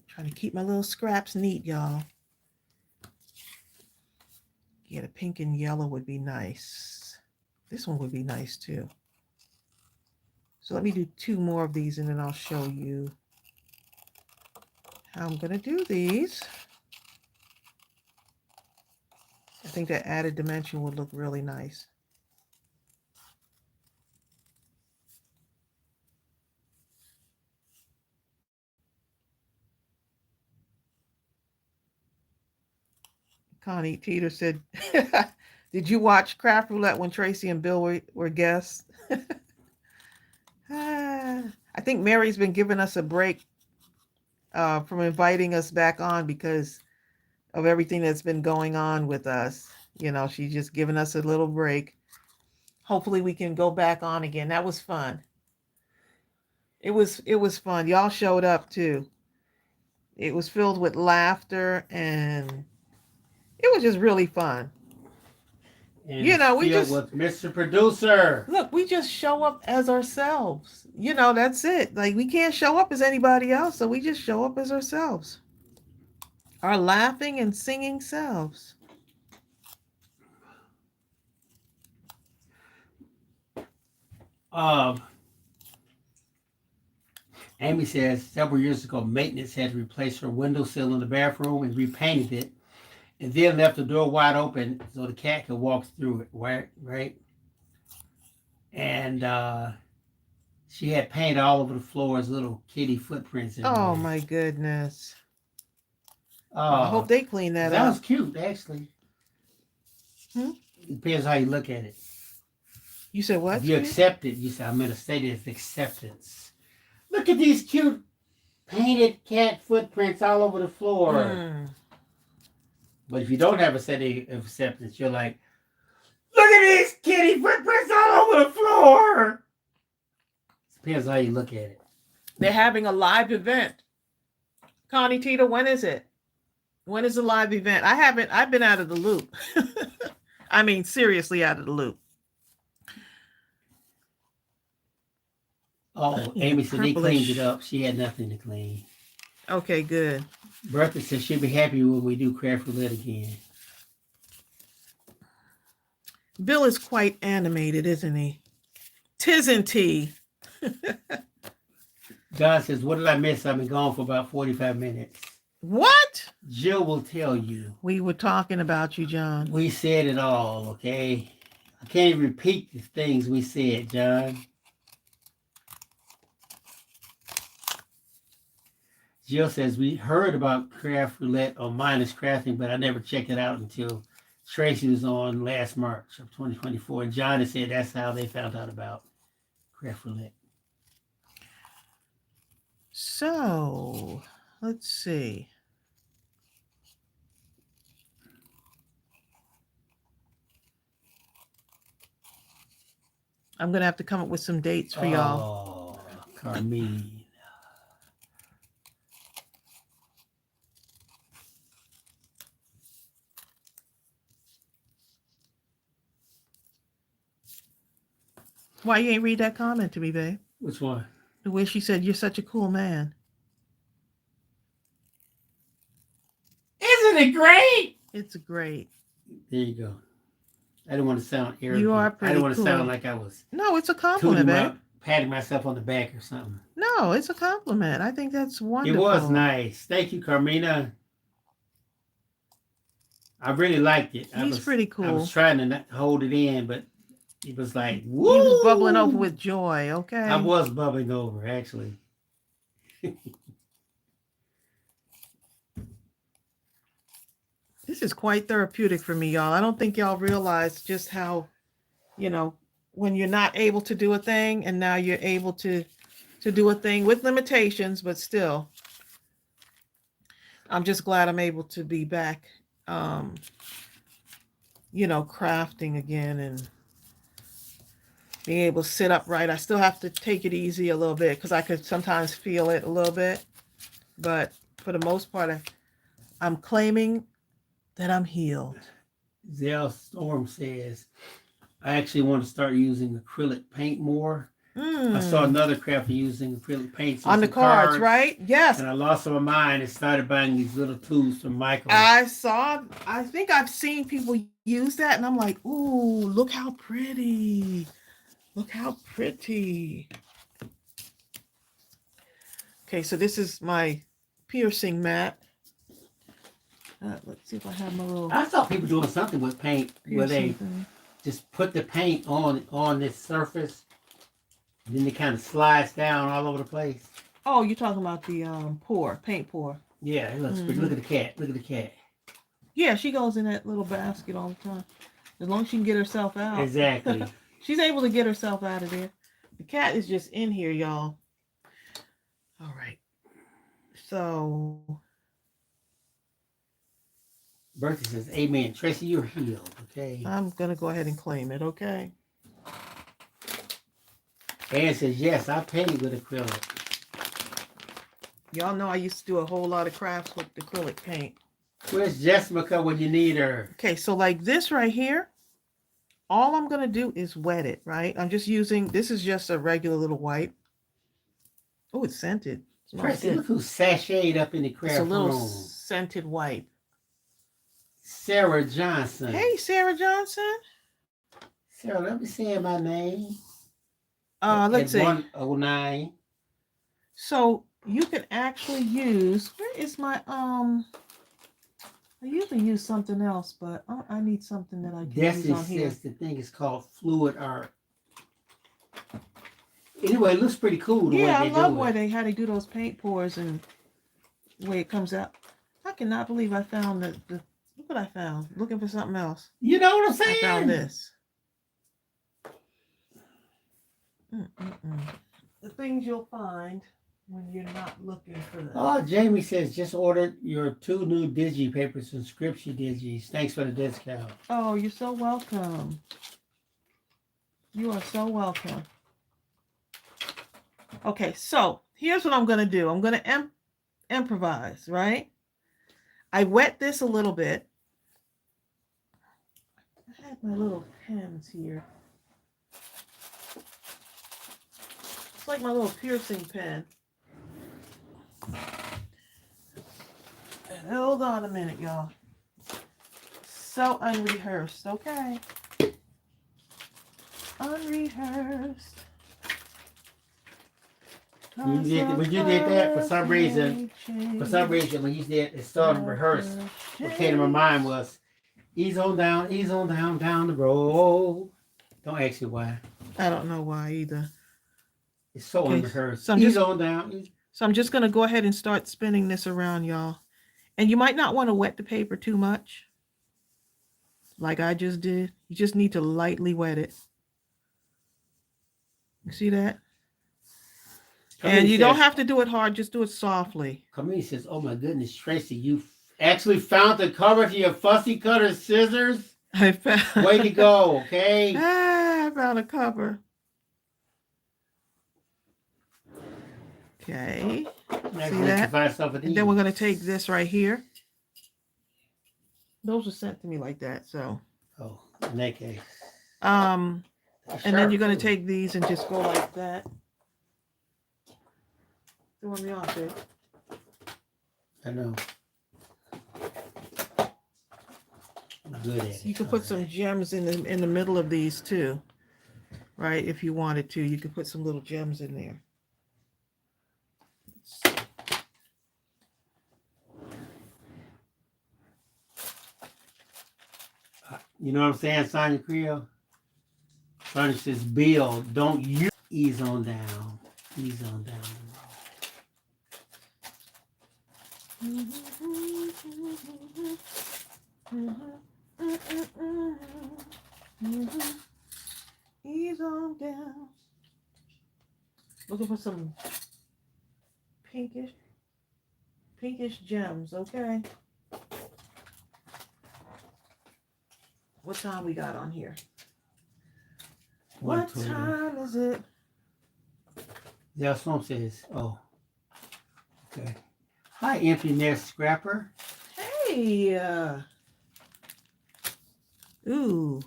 Trying to keep my little scraps neat, y'all. Yeah, the pink and yellow would be nice. This one would be nice too. So let me do 2 more of these and then I'll show you how I'm going to do these. I think that added dimension would look really nice. Connie Teeter said, did you watch Craft Roulette when Tracey and Bill were guests? I think Mary's been giving us a break from inviting us back on because of everything that's been going on with us. You know, she's just giving us a little break. Hopefully we can go back on again. That was fun. It was fun. Y'all showed up too. It was filled with laughter and it was just really fun. And you know, we just with Mr. Producer. Look, we just show up as ourselves. You know, that's it. Like we can't show up as anybody else, so we just show up as ourselves. Our laughing and singing selves. Amy says several years ago, maintenance had to replace her windowsill in the bathroom and repainted it, and then left the door wide open so the cat could walk through it. Right. And she had paint all over the floors, little kitty footprints in Oh there. my goodness. I hope they clean that up. That was cute, actually. Hmm? It depends how you look at it. You said what? If you accept it, you say, I'm going to state it as acceptance. Look at these cute painted cat footprints all over the floor. But if you don't have a set of acceptance, you're like, look at these kitty footprints all over the floor. It depends how you look at it. They're having a live event. Connie Tita, when is it? When is the live event? I've been out of the loop. I mean, seriously out of the loop. Oh, Amy said they cleaned it up. She had nothing to clean. Okay, good. Bertha said she'll be happy when we do Craft Roulette again. Bill is quite animated, isn't he? Tisn't he? God says, what did I miss? I've been gone for about 45 minutes. What? Jill will tell you. We were talking about you, John. We said it all, okay? I can't even repeat the things we said, John. Jill says, we heard about craft roulette on Mindless Crafting, but I never checked it out until Tracey was on last March of 2024. And John has said that's how they found out about craft roulette. So, let's see. I'm going to have to come up with some dates for y'all. Oh, Carmine. Why you ain't read that comment to me, babe? Which one? The way she said, you're such a cool man. Isn't it great? It's great. There you go. I didn't want to sound arrogant. You are pretty I didn't want to cool. sound like I was No, it's a compliment, babe. patting myself on the back or something. No, it's a compliment. I think that's wonderful. It was nice. Thank you, Carmina. I really liked it. He's pretty cool. I was trying to not hold it in, but it was like, woo! He was bubbling over with joy, okay? I was bubbling over, actually. This is quite therapeutic for me, y'all. I don't think y'all realize just how, when you're not able to do a thing and now you're able to do a thing with limitations, but still, I'm just glad I'm able to be back, crafting again and being able to sit upright. I still have to take it easy a little bit because I could sometimes feel it a little bit, but for the most part, I'm claiming that I'm healed. Zell Storm says, I actually want to start using acrylic paint more. I saw another crafter using acrylic paints on the cards, right? Yes. And I lost my mind and started buying these little tools from Michael. I think I've seen people use that, and I'm like, ooh, look how pretty. Look how pretty. Okay, so this is my piercing mat. Let's see if I have my little... I saw people doing something with paint where they just put the paint on this surface, and then it kind of slides down all over the place. Oh, you're talking about the paint pour. Yeah, it looks pretty. Look at the cat. Look at the cat. Yeah, she goes in that little basket all the time. As long as she can get herself out. Exactly. She's able to get herself out of there. The cat is just in here, y'all. All right. So... Bertie says, amen. Tracey, you're healed, okay? I'm going to go ahead and claim it, okay? Ann says, yes, I painted with acrylic. Y'all know I used to do a whole lot of crafts with acrylic paint. Where's Jessica when you need her? Okay, so like this right here, all I'm going to do is wet it, right? I'm just using, this is just a regular little wipe. Oh, it's scented. Tracey, look who's sashayed up in the craft room. It's a little scented wipe. Sarah Johnson. Hey, Sarah Johnson. Sarah, let me say my name. Let's see. 109. So you can actually use, where is my, I usually use something else, but I need something that I can use on here. Destiny says the thing is called fluid art. Anyway, it looks pretty cool the way they do it. Yeah, I love how they do those paint pours and the way it comes out. I cannot believe I found the look what I found. Looking for something else. You know what I'm saying? I found this. The things you'll find when you're not looking for them. Oh, Jamie says, just ordered your 2 new digi papers from Scripture Digis. Thanks for the discount. Oh, you're so welcome. You are so welcome. Okay, so here's what I'm going to do. I'm going to improvise, right? I wet this a little bit. I had my little pens here. It's like my little piercing pen. And hold on a minute, y'all. So unrehearsed, okay? Unrehearsed. When you did that, for some reason, when you did it, started to rehearse. What came to my mind was, ease on down, down the road. Don't ask me why. I don't know why either. It's so Okay, unrehearsed. so Ease on down. I'm just going to go ahead and start spinning this around, y'all. And you might not want to wet the paper too much, like I just did. You just need to lightly wet it. You see that? And you don't have to do it hard, just do it softly. Camille says, oh my goodness, Tracey, you actually found the cover to your fussy cutter scissors? I found... Way to go, okay? I found a cover. Okay. See that? And then we're going to take this right here. Those were sent to me like that, so. Oh, in that case. And then you're going to take these and just go like that. Throwing me off, babe. I know. Good at it. You can put some gems in the middle of these too, right? If you wanted to, you could put some little gems in there. You know what I'm saying, Sonia Creel? Sonia says, Bill, don't you ease on down. Ease on down the road. Ease on down. Looking for some pinkish gems, okay? What time we got on here? What time is it? Yeah, someone says, oh. Okay. Hi, Empty Nest Scrapper. Hey. Ooh.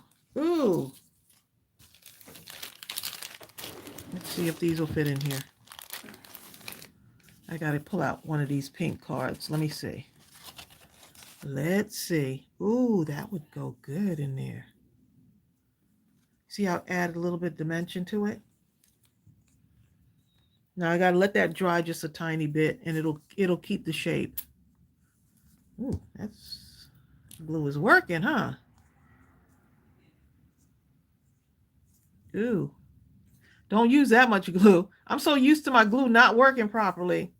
Let's see if these will fit in here. I gotta pull out one of these pink cards. Let me see. Let's see. Ooh, that would go good in there. See how I added a little bit of dimension to it? Now I gotta let that dry just a tiny bit and it'll keep the shape. Ooh, that's glue is working, huh? Ooh. Don't use that much glue. I'm so used to my glue not working properly.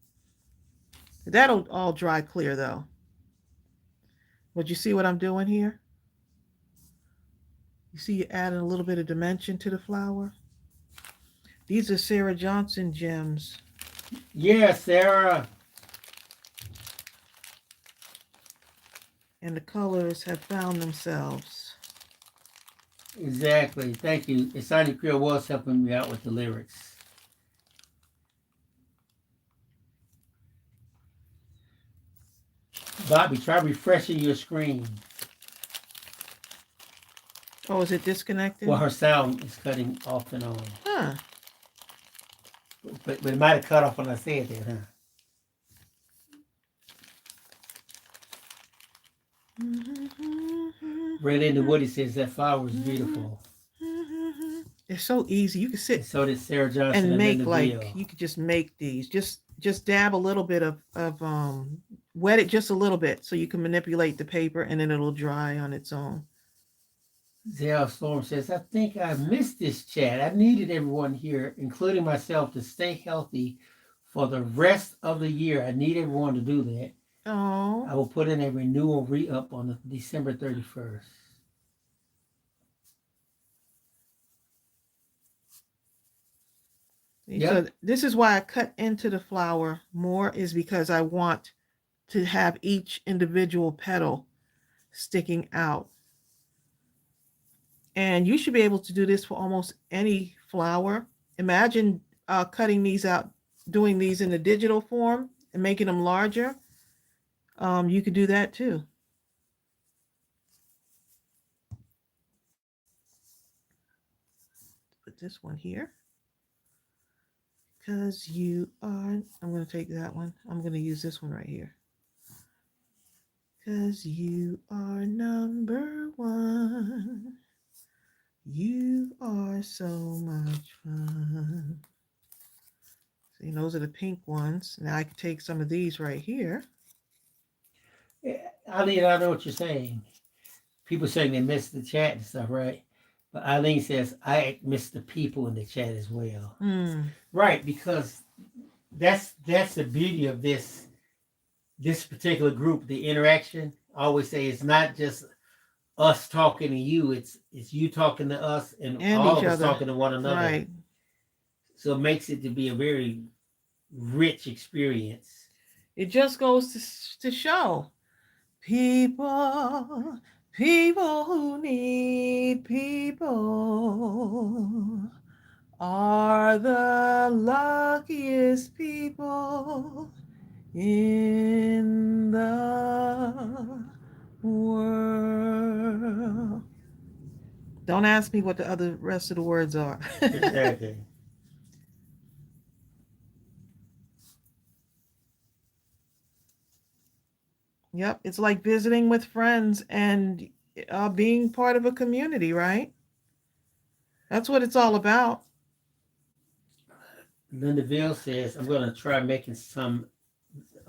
That'll all dry clear though. But you see what I'm doing here? You see you adding a little bit of dimension to the flower? These are Sarah Johnson gems. Yeah, Sarah. And the colors have found themselves. Exactly. Thank you. Sonia Creel was helping me out with the lyrics. Bobby, try refreshing your screen. Oh, is it disconnected? Well, her sound is cutting off and on. Huh. But it might have cut off when I said that, huh? Red into Woody says that flower is beautiful. It's so easy. You can sit and so did Sarah Johnson and make like you could just make these. Just dab a little bit of wet it just a little bit so you can manipulate the paper and then it'll dry on its own. Zell Storm says, I think I missed this chat. I needed everyone here, including myself, to stay healthy for the rest of the year. I need everyone to do that. Oh. I will put in a renewal re-up on December 31st. Yep. So this is why I cut into the flower more, is because I want to have each individual petal sticking out. And you should be able to do this for almost any flower. Imagine cutting these out, doing these in the digital form and making them larger. You could do that too. Put this one here. Because you are, I'm going to take that one. I'm going to use this one right here. Because you are number one. You are so much fun. See, those are the pink ones. Now I can take some of these right here. Eileen, I know what you're saying. People saying they miss the chat and stuff, right? But Eileen says, I miss the people in the chat as well. Right, because that's the beauty of this particular group, the interaction. I always say it's not just us talking to you, it's you talking to us and all of us talking to one another. Right. So it makes it to be a very rich experience. It just goes to show people who need people are the luckiest people in the world. Don't ask me what the rest of the words are. Exactly. Yep, it's like visiting with friends and being part of a community, right? That's what it's all about. Linda Ville says, I'm going to try making some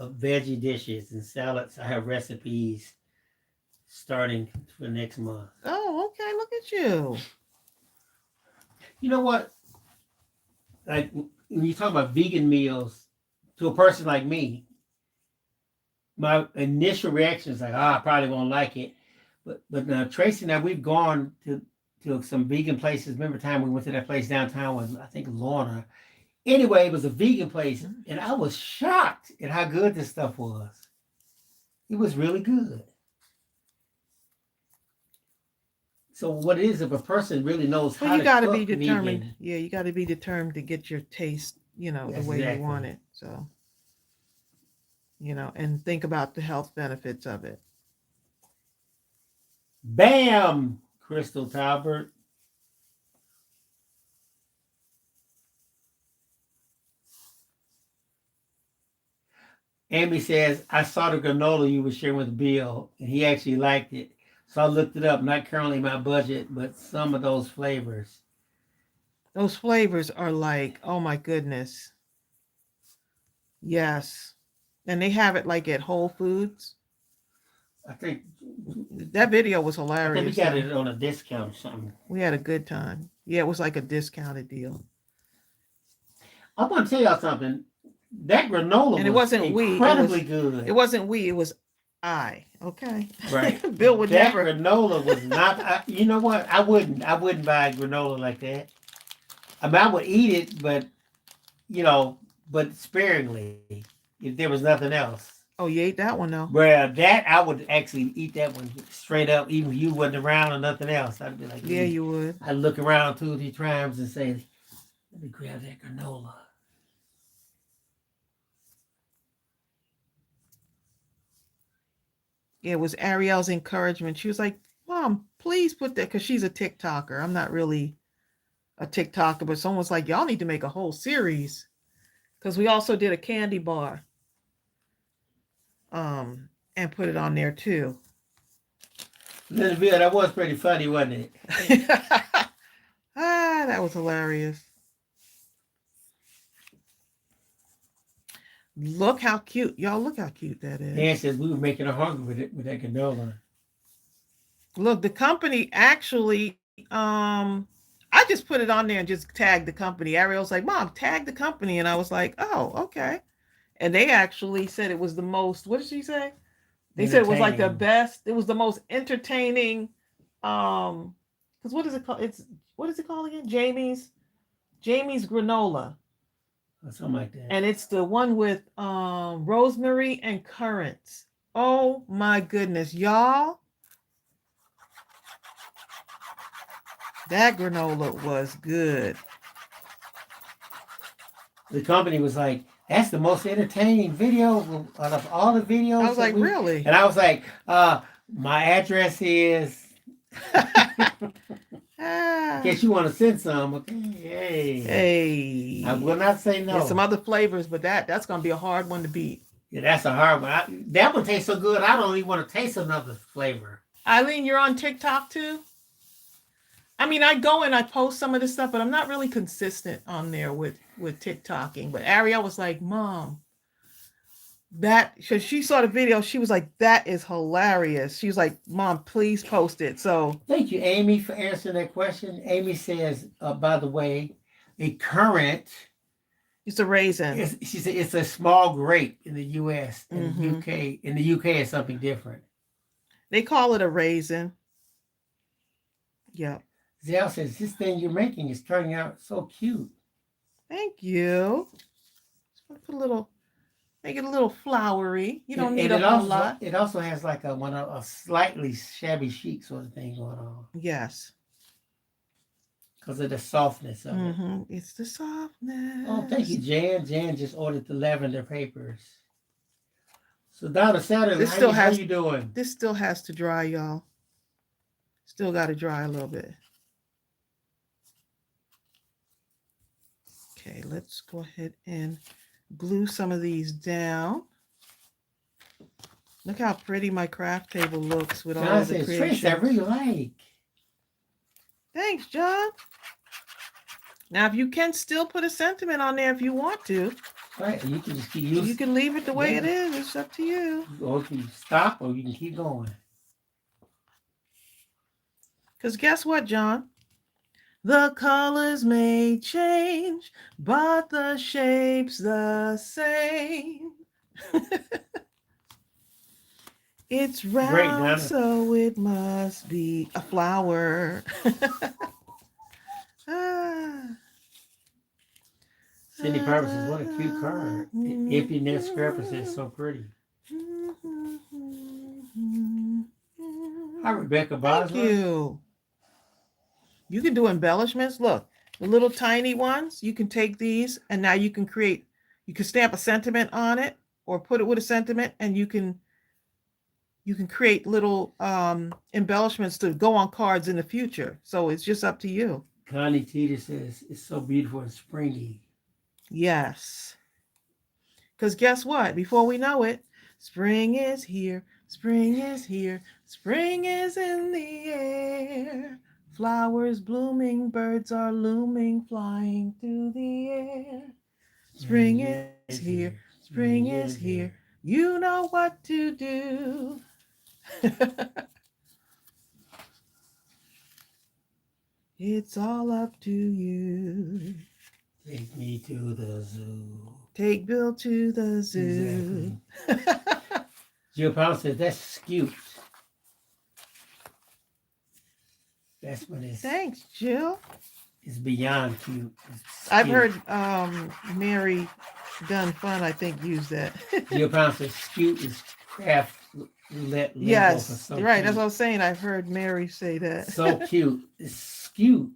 veggie dishes and salads. I have recipes starting for next month. Oh, okay. Look at you. You know what? Like when you talk about vegan meals, to a person like me, my initial reaction is like, I probably won't like it. But now Tracey and I, we've gone to some vegan places. Remember the time we went to that place downtown with, I think, Lorna. Anyway, it was a vegan place, and I was shocked at how good this stuff was. It was really good. So what it is, if a person really knows how to cook, you got to be determined. Vegan, yeah, you got to be determined to get your taste, the way you want it. So, and think about the health benefits of it. Bam, Crystal Talbert. Amy says, I saw the granola you were sharing with Bill, and he actually liked it. So I looked it up. Not currently my budget, but some of those flavors. Those flavors are like, oh my goodness. Yes. And they have it like at Whole Foods. I think that video was hilarious. I think we got it on a discount or something. We had a good time. Yeah, it was like a discounted deal. I want to tell y'all something. That granola and it wasn't incredibly good. It wasn't we. It was I. Okay. Right. Bill would that never. Granola was not. You know what? I wouldn't buy granola like that. I mean, I would eat it, but but sparingly. If there was nothing else. Oh, you ate that one though. Well, that I would actually eat that one straight up, even if you wasn't around or nothing else. I'd be like, yeah, you would. I'd look around 2 or 3 times and say, let me grab that granola. It was Ariel's encouragement. She was like, Mom, please put that, because she's a TikToker. I'm not really a TikToker, but someone's like, y'all need to make a whole series. Because we also did a candy bar. And put it on there too. Linda, that was pretty funny, wasn't it? That was hilarious. Look how cute. Y'all look how cute that is. Dan says we were making her hungry with that granola. Look, the company actually, I just put it on there and just tagged the company. Ariel's like, Mom, tag the company. And I was like, oh, okay. And they actually said it was the most, what did she say? They said it was like the best. It was the most entertaining. Because what is it called? What is it called again? Jamie's granola. Or something like that. And it's the one with rosemary and currants. Oh my goodness, y'all. That granola was good. The company was like, that's the most entertaining video out of all the videos. I was like, really? And I was like, my address is. In case you want to send some, okay. Hey. I will not say no. There's some other flavors, but that's going to be a hard one to beat. Yeah, that's a hard one. That one tastes so good, I don't even want to taste another flavor. Eileen, you're on TikTok too? I mean, I go and I post some of this stuff, but I'm not really consistent on there with TikToking. But Ariel was like, "Mom, that," because she saw the video, she was like, "That is hilarious." She was like, "Mom, please post it." So Thank you, Amy, for answering that question. Amy says, by the way, a currant it's a raisin. she said it's a small grape in the U.S. and the Hmm. UK. In the UK, it's something different. They call it a raisin. Yep. Zell says this thing you're making is turning out so cute. Thank you. Just put a little, make it a little flowery. You don't need And a whole lot. it also has like a slightly shabby chic sort of thing going on Yes. because of the softness of it. Mm-hmm. It's the softness. Oh, thank you, Jan. Jan just ordered the lavender papers. So Donna Saturn, This still how has you doing? this still has to dry, y'all. Still got to dry a little bit. Okay, let's go ahead and glue some of these down. Look how pretty my craft table looks with all John of the says, creations. Trace, I really like. Thanks, John. Now, if you can still put a sentiment on there if you want to. Right, you can just keep using. You can leave it the way it is. It's up to you. Or you can stop, or you can keep going. Because guess what, John? The colors may change, but the shape's the same. It's round, so it must be a flower. Cindy Purvis says, what a cute card. Emptiness Scrapper says, so pretty. Hi, Rebecca Bosworth. Thank you. You can do embellishments. Look, the little tiny ones, you can take these and now you can create, you can stamp a sentiment on it or put it with a sentiment, and you can create little embellishments to go on cards in the future. So it's just up to you. Connie Teeter says, it's so beautiful and springy. Yes. Because guess what? Before we know it, spring is here. Spring is here. Spring is in the air. Flowers blooming, birds are looming, flying through the air. Spring is here. Spring is here. You know what to do. It's all up to you. Take me to the zoo. Take Bill to the zoo. Exactly. Jill Powell says, that's cute. That's what it's. Thanks, Jill. It's beyond cute. I've heard Mary Dunn Fun, I think, use that. Jill Powell says, cute is craft. Yes, so right. cute. That's what I was saying. I've heard Mary say that. So cute. It's cute.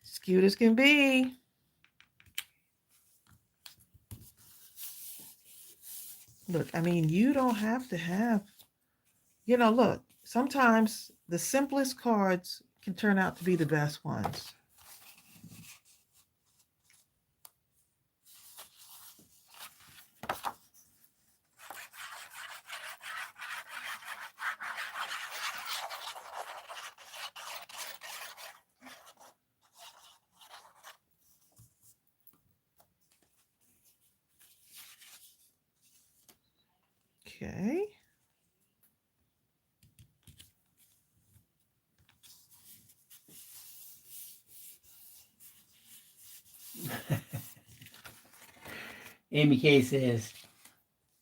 As cute as can be. Look, I mean, you don't have to have, look, sometimes the simplest cards can turn out to be the best ones. Okay. Amy Kay says,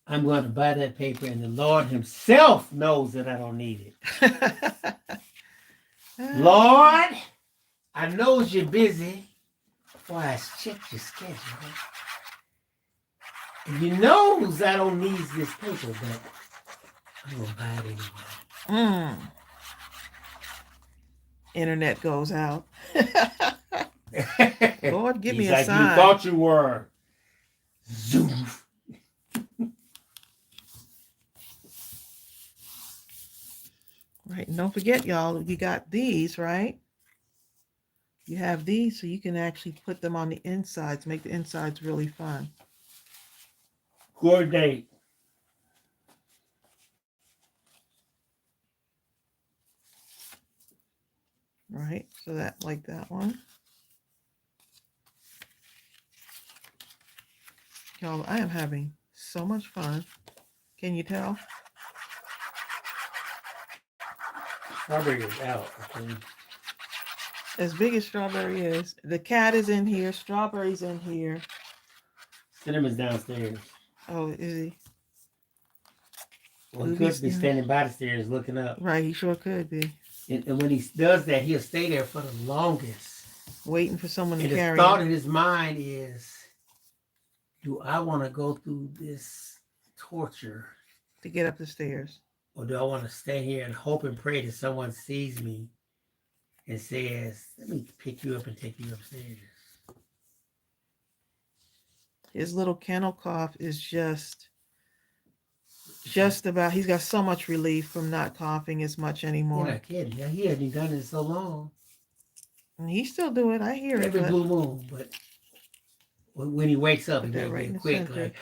I'm going to buy that paper, and the Lord himself knows that I don't need it. Lord, I knows you're busy. Boy, I checked your schedule. And you knows I don't need this paper, but I'm going to buy it anyway. Internet goes out. Lord, give me a like sign. You thought you were. Zoom. Right, and don't forget, y'all, you got these, right? You have these, so you can actually put them on the insides, make the insides really fun. Coordinate. Right, so that like that one. Y'all, I am having so much fun. Can you tell? Strawberry is out. Okay. As big as strawberry is. The cat is in here. Strawberry's in here. Cinnamon's downstairs. Oh, is he? Well, he could be standing by the stairs looking up. Right, he sure could be. And when he does that, he'll stay there for the longest. Waiting for someone to and carry him. And the thought in his mind is, do I want to go through this torture? To get up the stairs. Or do I want to stay here and hope and pray that someone sees me and says, let me pick you up and take you upstairs? His little kennel cough is just about, he's got so much relief from not coughing as much anymore. You're not kidding. Yeah, he hasn't done it so long. And he still do it. I hear it. Every blue moon, but when he wakes up, he's right quick, like,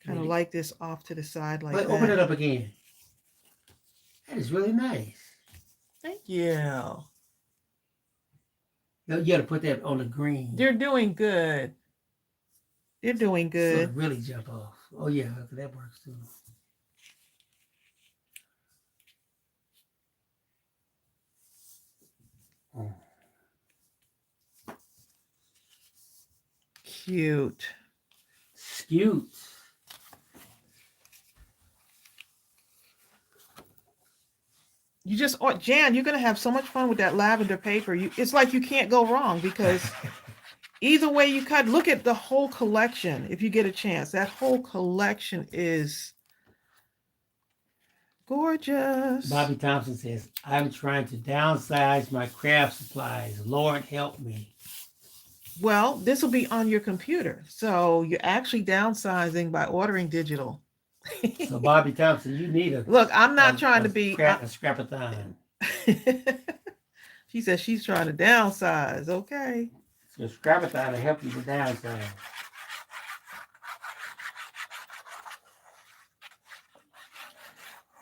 kind of like this off to the side like that. Open it up again. That is really nice. Thank you. You got to put that on the green. They're doing good. They're doing good. So it really jump off. Oh yeah, that works too. Oh. Cute. Cute. You just, Jan, you're gonna have so much fun with that lavender paper. It's like you can't go wrong because either way you cut, look at the whole collection. If you get a chance, that whole collection is gorgeous. Bobby Thompson says, I'm trying to downsize my craft supplies. Lord help me. Well, this will be on your computer. So you're actually downsizing by ordering digital. So Bobby Thompson, you need a look. I'm not trying to be a scrap-a-thon. She says she's trying to downsize. Okay. So scrap-a-thon to help you to downsize.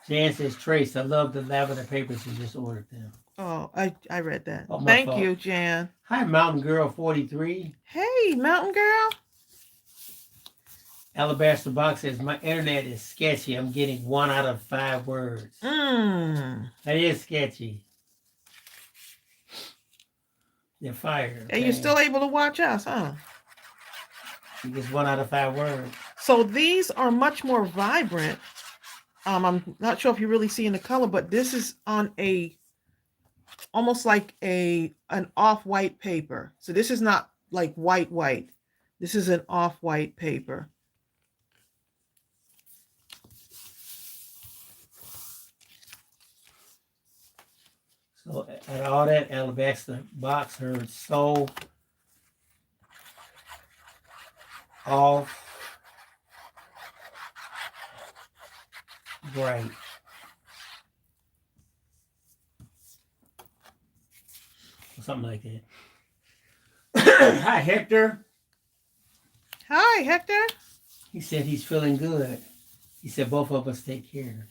Jan says, Trace, I love the lavender papers. You just ordered them. Oh, I read that. Oh, thank you, Jan. Hi, Mountain Girl 43. Hey, Mountain Girl. Alabaster Box says, my internet is sketchy. I'm getting 1 out of 5 words. That is sketchy. They're fired. Okay? And you're still able to watch us, huh? He gets 1 out of 5 words. So these are much more vibrant. I'm not sure if you really see in the color, but this is on almost like an off-white paper. So this is not like white. This is an off-white paper. So and all that alabaster box heard so off bright. Something like that. Hi, Hector. Hi, Hector. He said he's feeling good. He said both of us take care.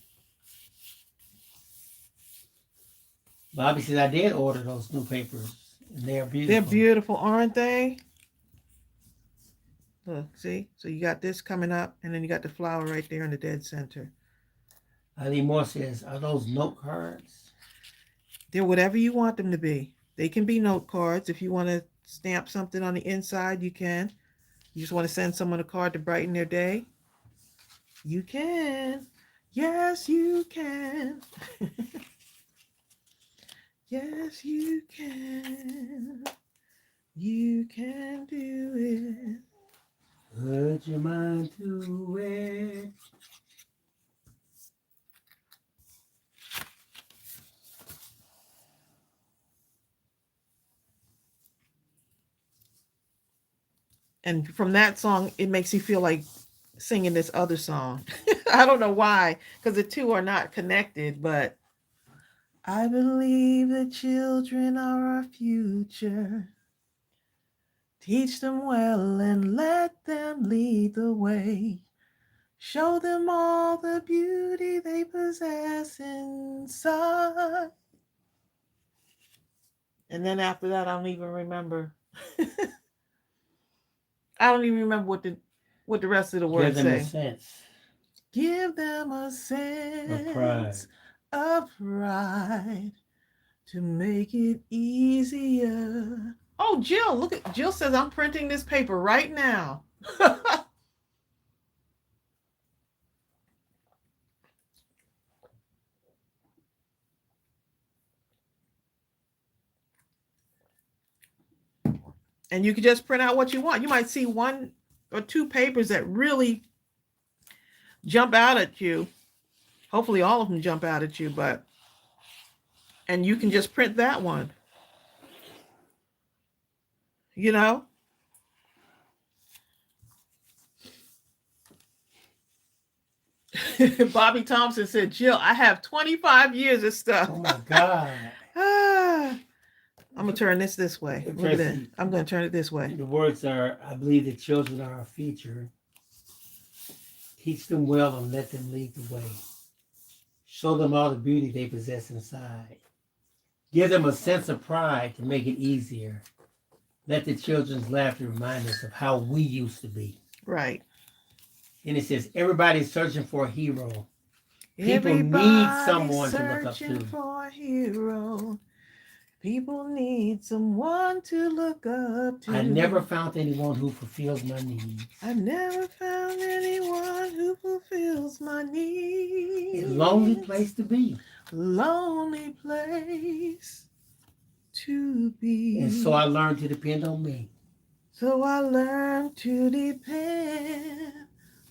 Bobby says I did order those new papers, and they are beautiful. They're beautiful, aren't they? Look, see? So you got this coming up, and then you got the flower right there in the dead center. Eileen Moore says, are those note cards? They're whatever you want them to be. They can be note cards. If you want to stamp something on the inside, you can. You just want to send someone a card to brighten their day? You can. Yes, you can. Yes, you can. You can do it. Put your mind to it. And from that song, it makes you feel like singing this other song. I don't know why, because the two are not connected, but I believe the children are our future. Teach them well and let them lead the way. Show them all the beauty they possess inside. And then after that, I don't even remember. I don't even remember what the rest of the Give words them a say. sense Give them a of pride. sense of pride to make it easier. Oh, Jill, look at Jill says I'm printing this paper right now. And you can just print out what you want. You might see one or two papers that really jump out at you. Hopefully all of them jump out at you, but and you can just print that one. You know? Bobby Thompson said, Jill, I have 25 years of stuff. Oh my God. I'm going to turn this way. Look at that. Tracy, I'm going to turn it this way. the words are, I believe the children are our future. Teach them well and let them lead the way. Show them all the beauty they possess inside. Give them a sense of pride to make it easier. Let the children's laughter remind us of how we used to be. Right. And it says, everybody's searching for a hero. People Everybody need someone to look up searching to. for a hero. People need someone to look up to. I never found anyone who fulfills my needs. I never found anyone who fulfills my needs. A lonely place to be. Lonely place to be. And so I learned to depend on me. So I learned to depend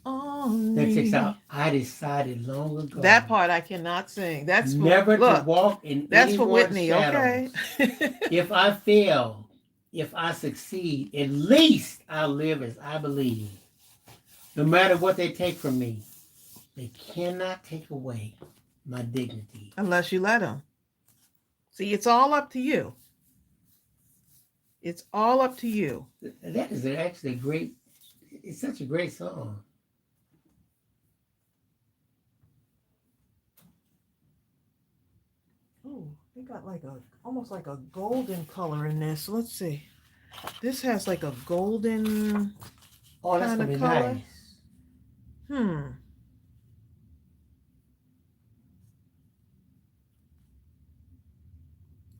on That me. checks out. I decided long ago. That part I cannot sing. That's for, never look, to walk in that's for anyone's Whitney, shadows. okay? If I fail, if I succeed, at least I'll live as I believe. No matter what they take from me, they cannot take away my dignity. Unless you let them. See, it's all up to you. It's all up to you. That is actually a great, it's such a great song. Oh, they got like almost like a golden color in this. Let's see. This has like a golden Oh, that's kind going of to be color. nice.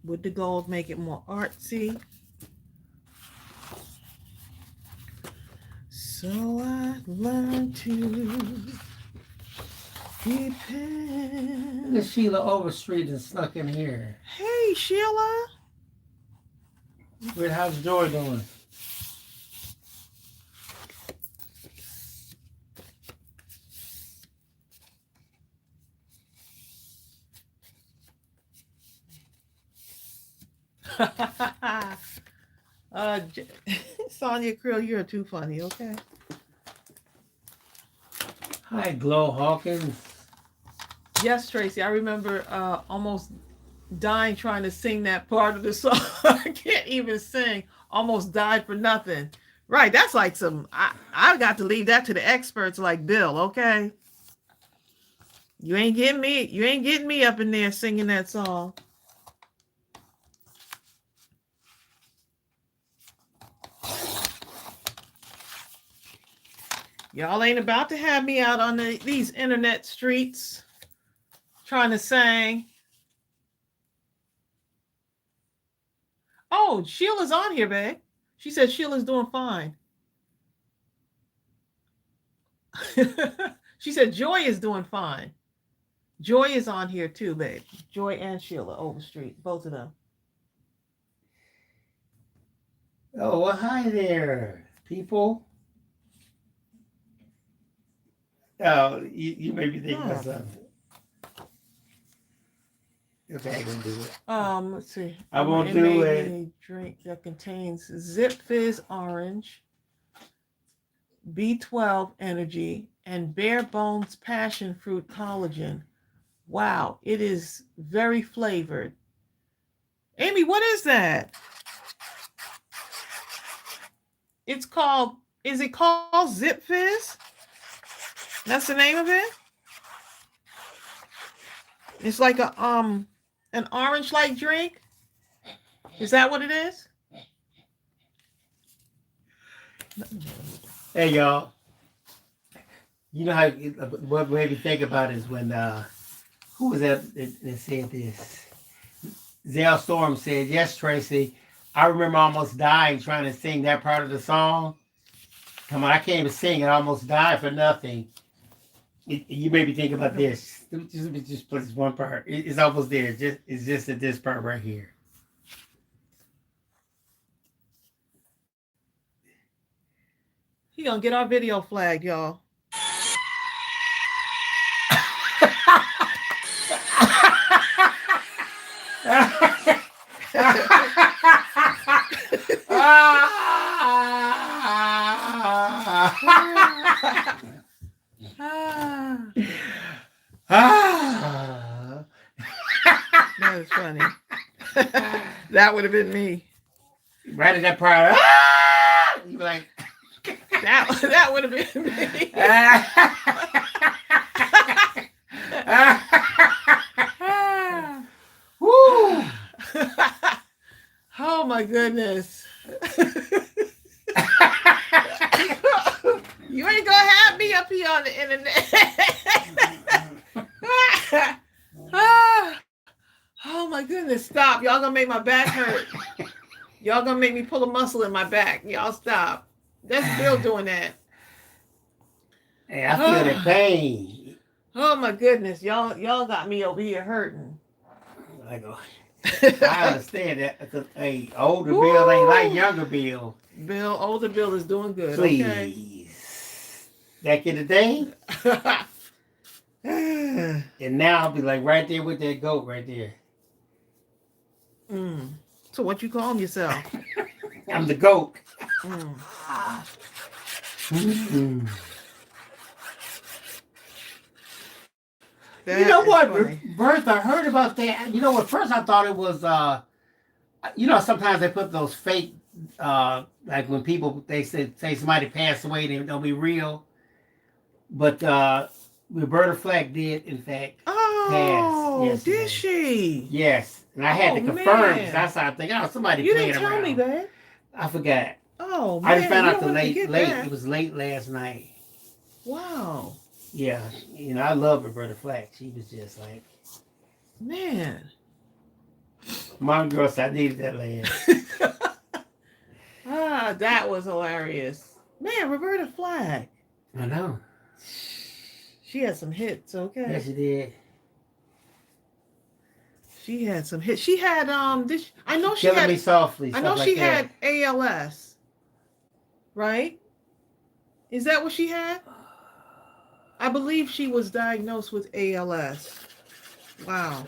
Would the gold make it more artsy? So I learned to depend. Look at Sheila Overstreet and snuck in here. Hey, Sheila. Wait, how's Joy doing? Sonia Krill, you're too funny, okay? Hi, Glow Hawkins. Yes, Tracy, I remember almost dying trying to sing that part of the song. I can't even sing. Almost died for nothing. Right, that's like some, I got to leave that to the experts like Bill, okay? You ain't getting me up in there singing that song. Y'all ain't about to have me out on these internet streets trying to sing. Oh, Sheila's on here, babe. She said Sheila's doing fine. She said Joy is doing fine. Joy is on here too, babe. Joy and Sheila Overstreet, both of them. Oh, well, hi there, people. Oh, you may be thinking of something. Okay, I can do it. Let's see. I won't do it. A drink that contains Zip Fizz Orange, B12 Energy, and Bare Bones Passion Fruit Collagen. Wow, it is very flavored. Amy, what is that? It's called, is it called Zip Fizz? That's the name of it? It's like a an orange-like drink. Is that what it is? Hey, y'all. You know how what made me think about is when who was that said this? Zell Storm said, "Yes, Tracy, I remember almost dying trying to sing that part of the song. Come on, I can't even sing. I almost died for nothing." You made me think about this. Just put this one part. It's almost there. It's just at this part right here. He gonna get our video flagged, y'all. That is funny. That would have been me. Right at that part. You be like, that would have been me. Woo! Oh my goodness. You ain't gonna have me up here on the internet. Oh my goodness, stop. Y'all gonna make my back hurt. Y'all gonna make me pull a muscle in my back. Y'all stop. That's Bill doing that. Hey, I feel the pain. Oh my goodness, y'all got me over here hurting. I go. I understand that because hey, older Bill ain't like younger Bill. Bill, older Bill is doing good. Please. Okay. Back in the day. And now I'll be like right there with that goat right there. So what you call yourself? I'm the goat. You know what, Bertha, I heard about that. You know what, first I thought it was, you know, sometimes they put those fake, like when people, they say somebody passed away, they don't be real. But Roberta Flack did, in fact, pass. Yes, did she? Yes. And I had to confirm because I started thinking, oh, somebody you playing didn't tell around. me that. I forgot. Oh, man. I just found out the late. That. It was late last night. Wow. Yeah. You know, I love Roberta Flack. She was just like, man. Mom girl said I needed that land. That was hilarious. Man, Roberta Flack. I know. She had some hits, okay? Yes, she did. She had some hits. She had this. I know she Killing had. Me Softly. I know like she that. had ALS. Right? Is that what she had? I believe she was diagnosed with ALS. Wow.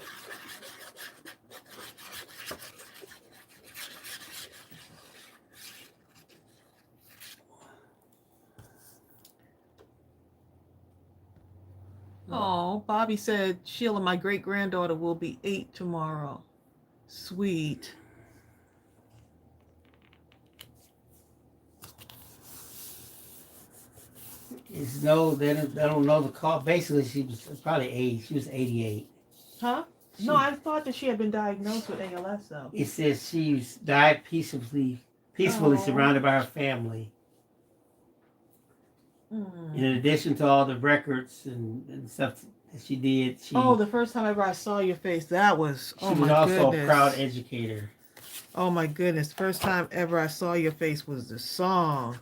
Oh, Bobby said Sheila, my great granddaughter, will be 8 tomorrow. Sweet. It's no, they don't know the call. Basically, she was probably 80. She was 88. Huh? No, I thought that she had been diagnosed with ALS, though. It says she died peacefully surrounded by her family. In addition to all the records and stuff that she did, the first time ever I saw your face, that was, she was also a proud educator. Oh my goodness, first time ever I saw your face was the song.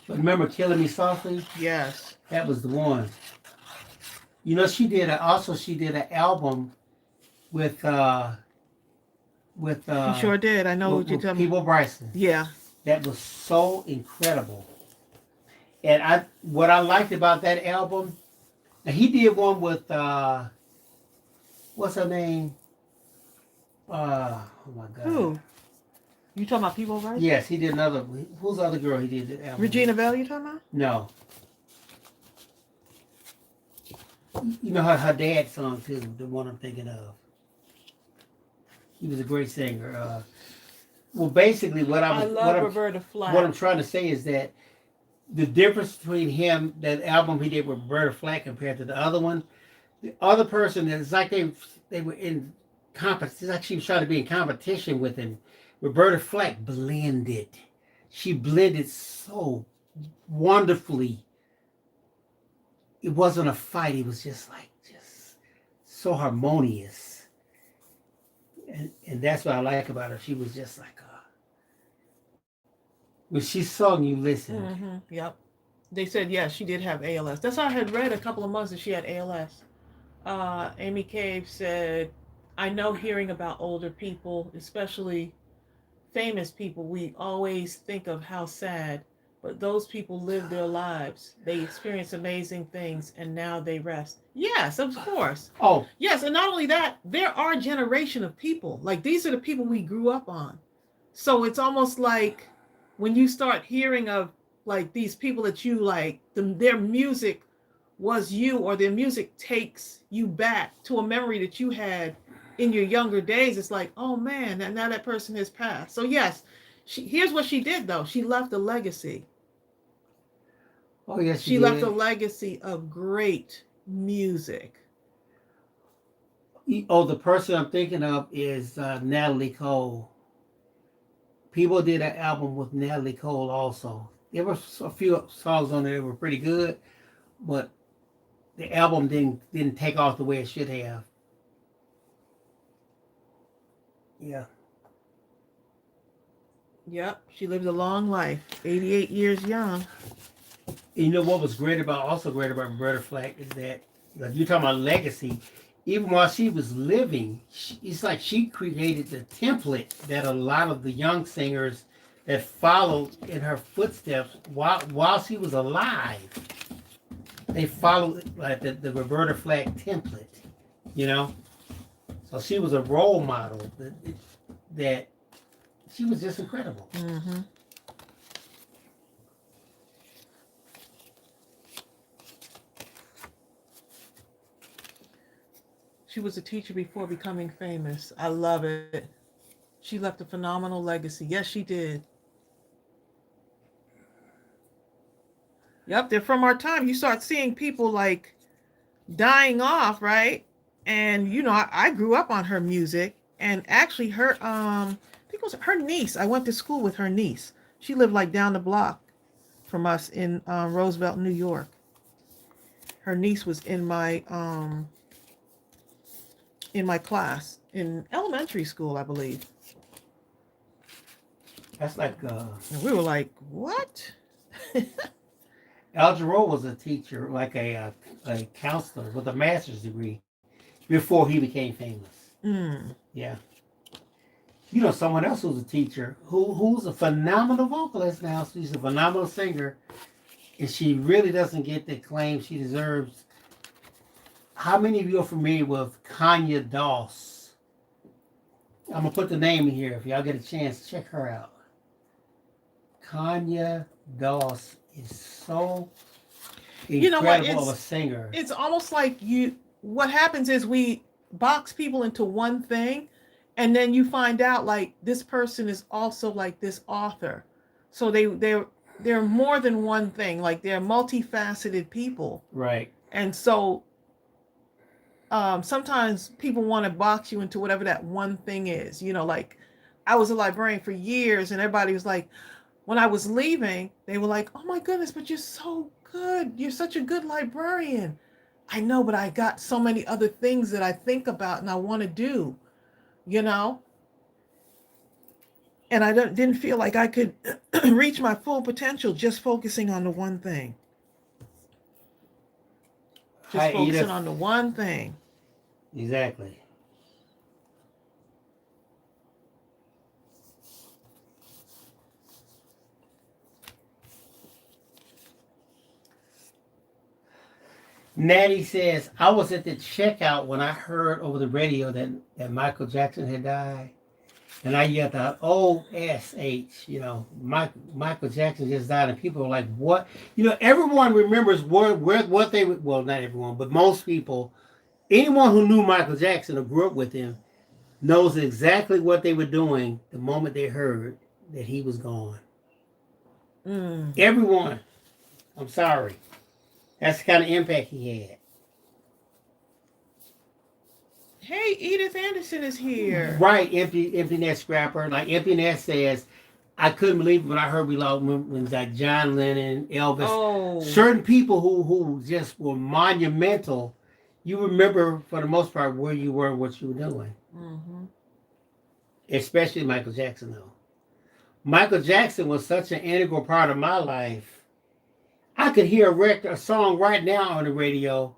But remember Killing Me Softly? Yes. That was the one. You know, she did an album with She sure did. I know what you tell me. People Bryson. Yeah. That was so incredible. And what I liked about that album, now he did one with what's her name? Oh my God. Who? You talking about People Bryson? Yes, he did another. Who's the other girl he did the album Regina with? Bell, you talking about? No. You know her dad song too, the one I'm thinking of. He was a great singer. Well, basically, what I'm Roberta Flack. What I'm trying to say is that the difference between him, that album he did with Roberta Flack compared to the other one, the other person, it's like they were in competition. It's like she was trying to be in competition with him. Roberta Flack blended. She blended so wonderfully. It wasn't a fight. It was just like just so harmonious, and that's what I like about her. She was just like when she sung, you listened. Yep. They said yes, she did have ALS. That's how I had read a couple of months that she had ALS. Amy Cave said, "I know hearing about older people, especially famous people, we always think of how sad, but those people live their lives. They experience amazing things and now they rest." Yes, of course. Oh, Yes, and not only that, there are a generation of people. Like these are the people we grew up on. So it's almost like when you start hearing of like these people that you like, their music was you, or their music takes you back to a memory that you had in your younger days. It's like, oh man, and now that person has passed. So yes, here's what she did though. She left a legacy. oh yes, she She left a did. legacy of great music. Oh, the person I'm thinking of is Natalie Cole. People did an album with Natalie Cole also. There were a few songs on there that were pretty good, but the album didn't take off the way it should have. Yeah. Yep, she lived a long life, 88 years young. And you know what was great about Roberta Flack is that, like you're talking about legacy, even while she was living, it's like she created the template that a lot of the young singers that followed in her footsteps while she was alive. They followed like the Roberta Flack template, you know. So she was a role model that she was just incredible. Mm-hmm. She was a teacher before becoming famous. I love it. She left a phenomenal legacy. Yes, she did. Yep, they're from our time. You start seeing people like dying off, right? And you know, I grew up on her music, and actually, I think it was her niece. I went to school with her niece. She lived like down the block from us in Roosevelt, New York. Her niece was in my class in elementary school, I believe. That's like And we were like, what? Al Jarreau was a teacher, like a counselor with a master's degree before he became famous. Mm. Yeah. You know, someone else who's a teacher who's a phenomenal vocalist now. She's a phenomenal singer, and she really doesn't get the acclaim she deserves. How many of you are familiar with Kanya Doss? I'm gonna put the name in here. If y'all get a chance, check her out. Kanya Doss is so You know what? incredible of a singer. It's almost like what happens is we box people into one thing, and then you find out like this person is also like this author. So they're more than one thing. Like they're multifaceted people. Right. And so sometimes people want to box you into whatever that one thing is. You know, like I was a librarian for years, and everybody was like, when I was leaving, they were like, "Oh my goodness, but you're so good. You're such a good librarian." I know, but I got so many other things that I think about and I want to do, you know? And I didn't feel like I could reach my full potential just focusing on the one thing. Just Hi, focusing Edith. on the one thing. Exactly. Natty says, I was at the checkout when I heard over the radio that Michael Jackson had died. And I yelled out, OSH, you know, Michael Jackson just died. And people were like, what? You know, everyone remembers what they, well, not everyone, but most people, anyone who knew Michael Jackson or grew up with him knows exactly what they were doing the moment they heard that he was gone. Mm. Everyone. I'm sorry. That's the kind of impact he had. Hey, Edith Anderson is here. Right, empty nest scrapper. Like Empty Nest says, I couldn't believe it when I heard we lost when like John Lennon, Elvis, Oh, certain people who just were monumental. You remember for the most part where you were, what you were doing. mm-hmm. Especially Michael Jackson, though. Michael Jackson was such an integral part of my life. I could hear a song right now on the radio.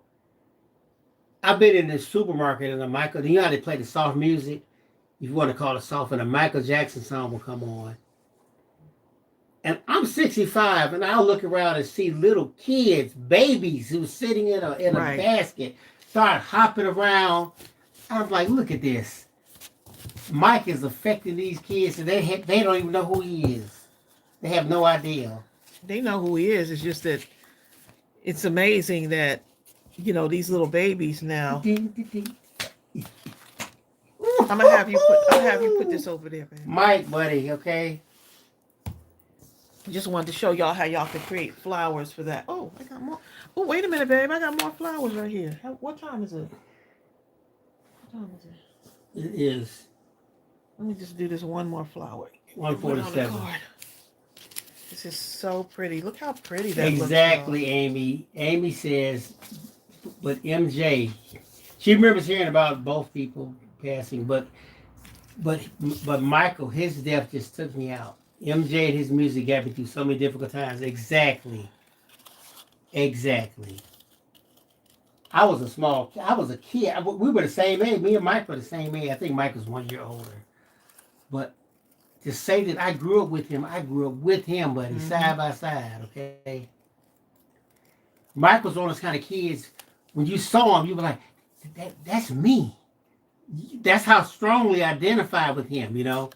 I've been in the supermarket and you know how they play the soft music? If you want to call it soft, and a Michael Jackson song will come on. And I'm 65, and I'll look around and see little kids, babies, who's sitting in a Right. basket, start hopping around. I'm like, look at this. Mike is affecting these kids, and they don't even know who he is. They have no idea. They know who he is. It's just that it's amazing that, you know, these little babies now. I'm gonna have you put this over there, man. Mike, buddy, okay? Just wanted to show y'all how y'all can create flowers for that. Oh, I got more. Oh, wait a minute, babe. I got more flowers right here. What time is it? What time is it? It is Let me just do this one more flower. 1:47. This is so pretty. Look how pretty that looks. Exactly, Amy. Amy says, but MJ, she remembers hearing about both people passing, but Michael, his death just took me out. MJ and his music got me through so many difficult times. Exactly. I was a kid. We were the same age. Me and Mike were the same age. I think Mike was 1 year older. But to say that I grew up with him, buddy, side by side, okay? Mike was one of those kind of kids, when you saw him, you were like, that's me. That's how strongly I identified with him, you know?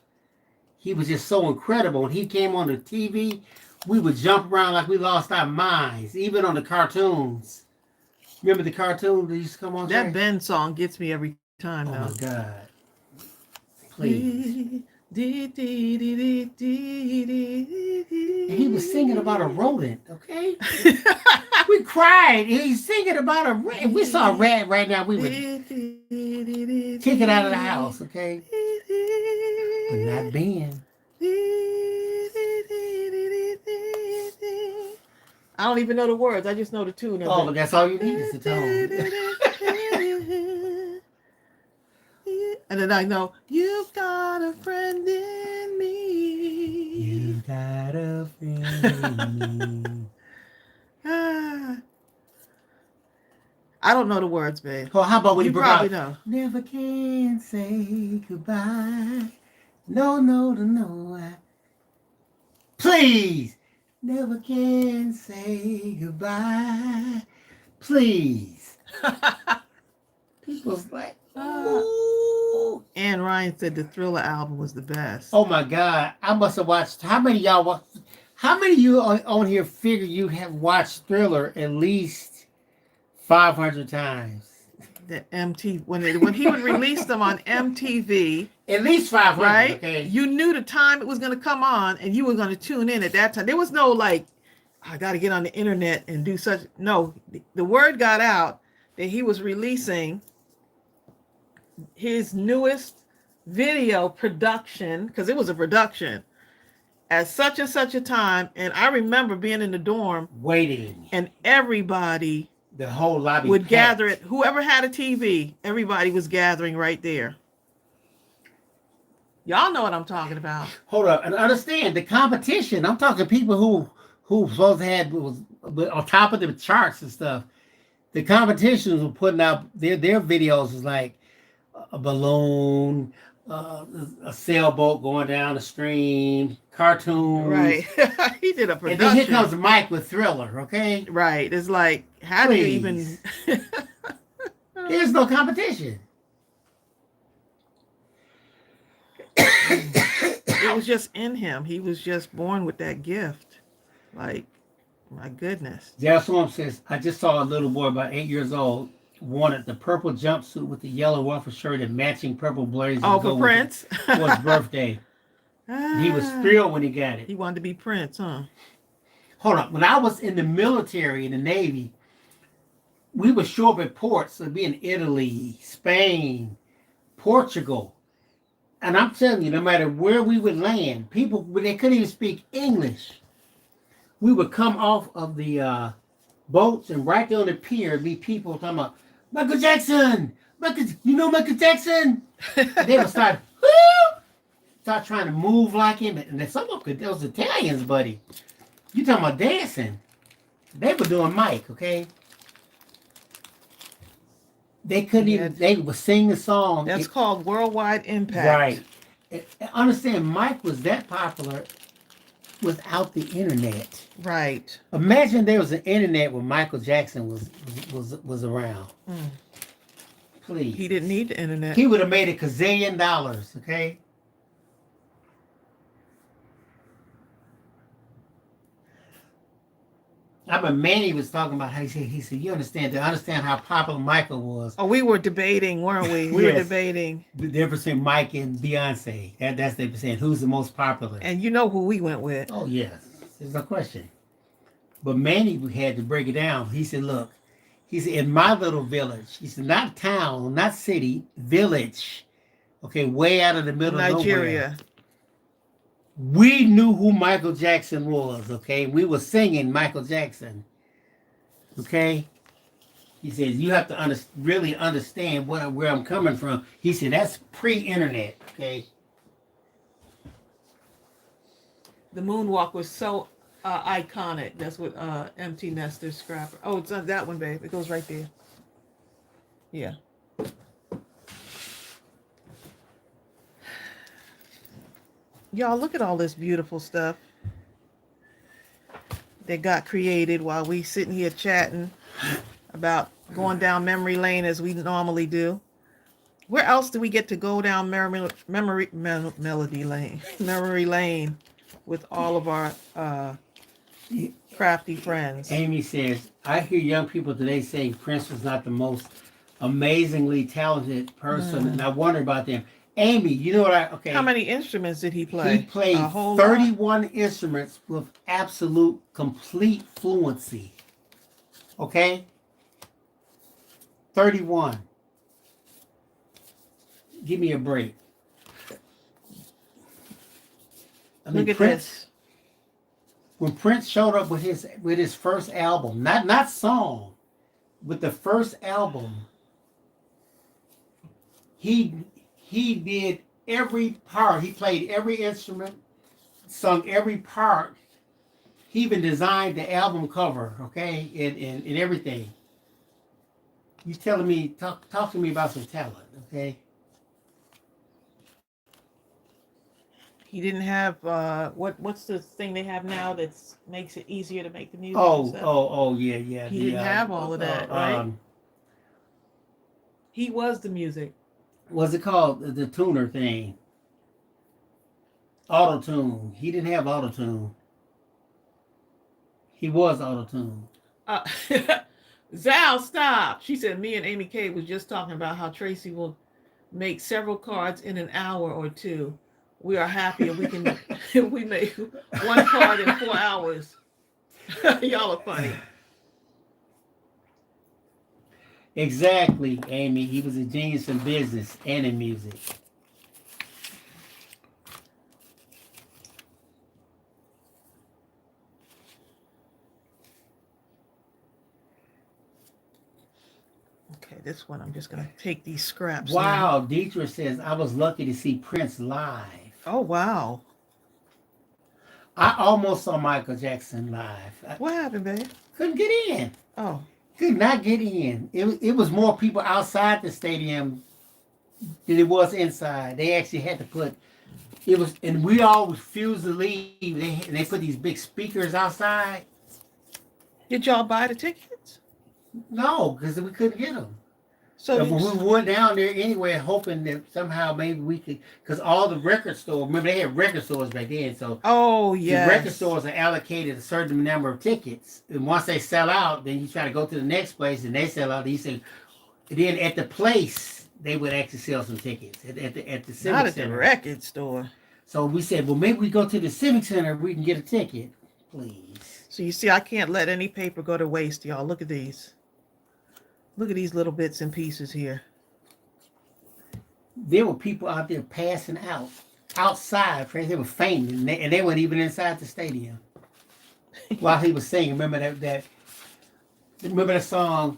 He was just so incredible. When he came on the TV, we would jump around like we lost our minds, even on the cartoons. Remember the cartoon that used to come on? That Ben song gets me every time. Oh, now. my God. Please. And he was singing about a rodent, okay? We cried. He's singing about a rat. If we saw a rat right now, we would kick it out of the house, okay? But not Ben. I don't even know the words. I just know the tune. Oh, but that's all you need is the tone. And then I know, you've got a friend in me. You've got a friend in me. I don't know the words, babe. Oh, how about when you probably broke out? know. Never can say goodbye. No. Please. Never can say goodbye. Please. People's like, ooh. Ann Ryan said the Thriller album was the best. Oh my God. I must have watched. How many of you on here figure you have watched Thriller at least 500 times? The MTV, when he would release them on MTV. At least 500, right? Okay. You knew the time it was going to come on and you were going to tune in at that time. There was no like, I got to get on the internet and do such. No, the word got out that he was releasing his newest video production, because it was a production, at such and such a time. And I remember being in the dorm waiting, and everybody, the whole lobby would packed. gather it. Whoever had a TV, everybody was gathering right there. Y'all know what I'm talking about. Hold up, and understand the competition. I'm talking people who supposed to have was on top of the charts and stuff. The competitions were putting out their videos was like a balloon, a sailboat going down the stream, cartoons. Right. He did a production. And then here comes Mike with Thriller, okay? Right. It's like, how do you even... There's no competition. It was just in him. He was just born with that gift. Like, my goodness. Jeff Swamp says, I just saw a little boy about 8 years old wanted the purple jumpsuit with the yellow waffle shirt and matching purple blazers. Oh, for Prince? For his birthday. He was thrilled when he got it. He wanted to be Prince, huh? hold on. When I was in the military, in the Navy, we would show up at ports. So it'd be in Italy, Spain, Portugal. And I'm telling you, no matter where we would land, people, they couldn't even speak English. We would come off of the boats, and right there on the pier, be people talking about Michael Jackson. You know Michael Jackson? And they would start trying to move like him. And some of them, those Italians, buddy. You talking about dancing? They were doing Mike, okay? They couldn't even. They would sing the song. That's called worldwide impact. Right. Understand, Mike was that popular without the internet. Right. Imagine there was an internet when Michael Jackson was around. Please. He didn't need the internet. He would have made $1 gazillion, okay? I remember Manny was talking about how he said, you understand how popular Michael was. Oh, we were debating, weren't we? We were debating. The difference between Mike and Beyonce. That's the percent. Who's the most popular? And you know who we went with. Oh, yes. There's no question. But Manny had to break it down. He said, look, he said, in my little village, he said, not town, not city, village, okay, way out of the middle of Nigeria. We knew who Michael Jackson was, okay? We were singing Michael Jackson, okay? He says, you have to really understand where I'm coming from. He said, that's pre-internet, okay? The moonwalk was so iconic. That's what Empty Nester Scrapper. Oh, it's on that one, babe. It goes right there. Yeah. Y'all, look at all this beautiful stuff that got created while we sitting here chatting about going down memory lane as we normally do. Where else do we get to go down memory lane with all of our crafty friends? Amy says, I hear young people today saying Prince was not the most amazingly talented person, and I wonder about them. Amy, you know what How many instruments did he play? He played 31 instruments with absolute, complete fluency. Okay? 31. Give me a break. Look at Prince, this. When Prince showed up with his first album, not song, with the first album, he did every part. He played every instrument, sung every part. He even designed the album cover, okay, and everything. You telling me, talk to me about some talent, okay? He didn't have what's the thing they have now that makes it easier to make the music? Yeah. He didn't have all of that, right? He was the music. What's it called? The tuner thing. Auto-tune. He didn't have auto-tune. He was auto-tune. Zal, stop. She said, me and Amy K was just talking about how Tracey will make several cards in an hour or two. We are happy if we can if we make one card in 4 hours. Y'all are funny. Exactly, Amy. He was a genius in business and in music. Okay, this one I'm just going to take these scraps. Wow, Deidre says, I was lucky to see Prince live. Oh, wow. I almost saw Michael Jackson live. What happened, babe? Couldn't get in. Oh. Could not get in. It was more people outside the stadium than it was inside. They actually had to put, and we all refused to leave. They put these big speakers outside. Did y'all buy the tickets? No, because we couldn't get them. So we went down there anyway, hoping that somehow maybe we could, because all the record stores, remember they had record stores back then, so the record stores are allocated a certain number of tickets, and once they sell out, then you try to go to the next place, and they sell out. Then at the place they would actually sell some tickets at the Civic Not at Center. the record store. So we said, well, maybe we go to the Civic Center, we can get a ticket. Please. So you see, I can't let any paper go to waste, y'all. Look at these. Look at these little bits and pieces here. There were people out there passing out outside. They were fainting, and they weren't even inside the stadium while he was singing. Remember that? Remember the song?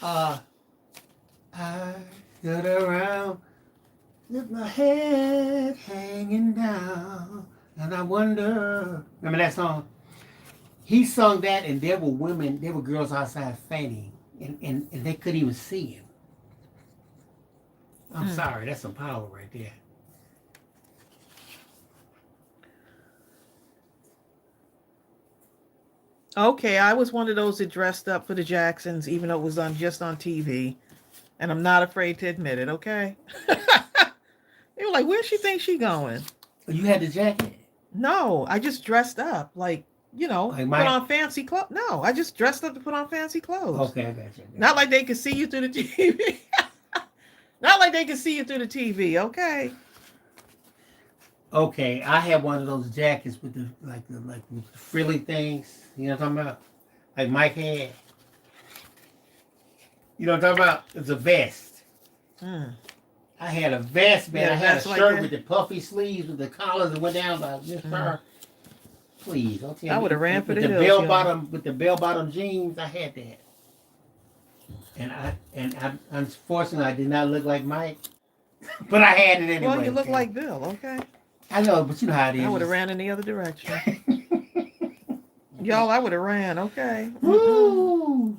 I stood around with my head hanging down, and I wonder. Remember that song? He sung that, and there were girls outside fainting, and they couldn't even see him. I'm sorry, that's some power right there. Okay, I was one of those that dressed up for the Jacksons, even though it was just on TV, and I'm not afraid to admit it. Okay, they were like, "Where she think she going?" You had the jacket? No, I just dressed up, like Like put on fancy clothes. No, I just dressed up to put on fancy clothes. Okay, I got you. Not like they could see you through the TV. Not like they could see you through the TV. Okay. Okay, I had one of those jackets with the with the frilly things. You know what I'm talking about? Like Mike had. You know what I'm talking about? It's a vest. I had a vest, man. I had a shirt with the puffy sleeves with the collars that went down like this far. Please, don't tell me. I would have ran for the hills. Bell bottom with the bell bottom jeans. I had that. And I unfortunately I did not look like Mike, but I had it anyway. Well, you look like Bill, okay? I know, but you know how it is. I would have ran in the other direction. Y'all, I would have ran, okay? Woo!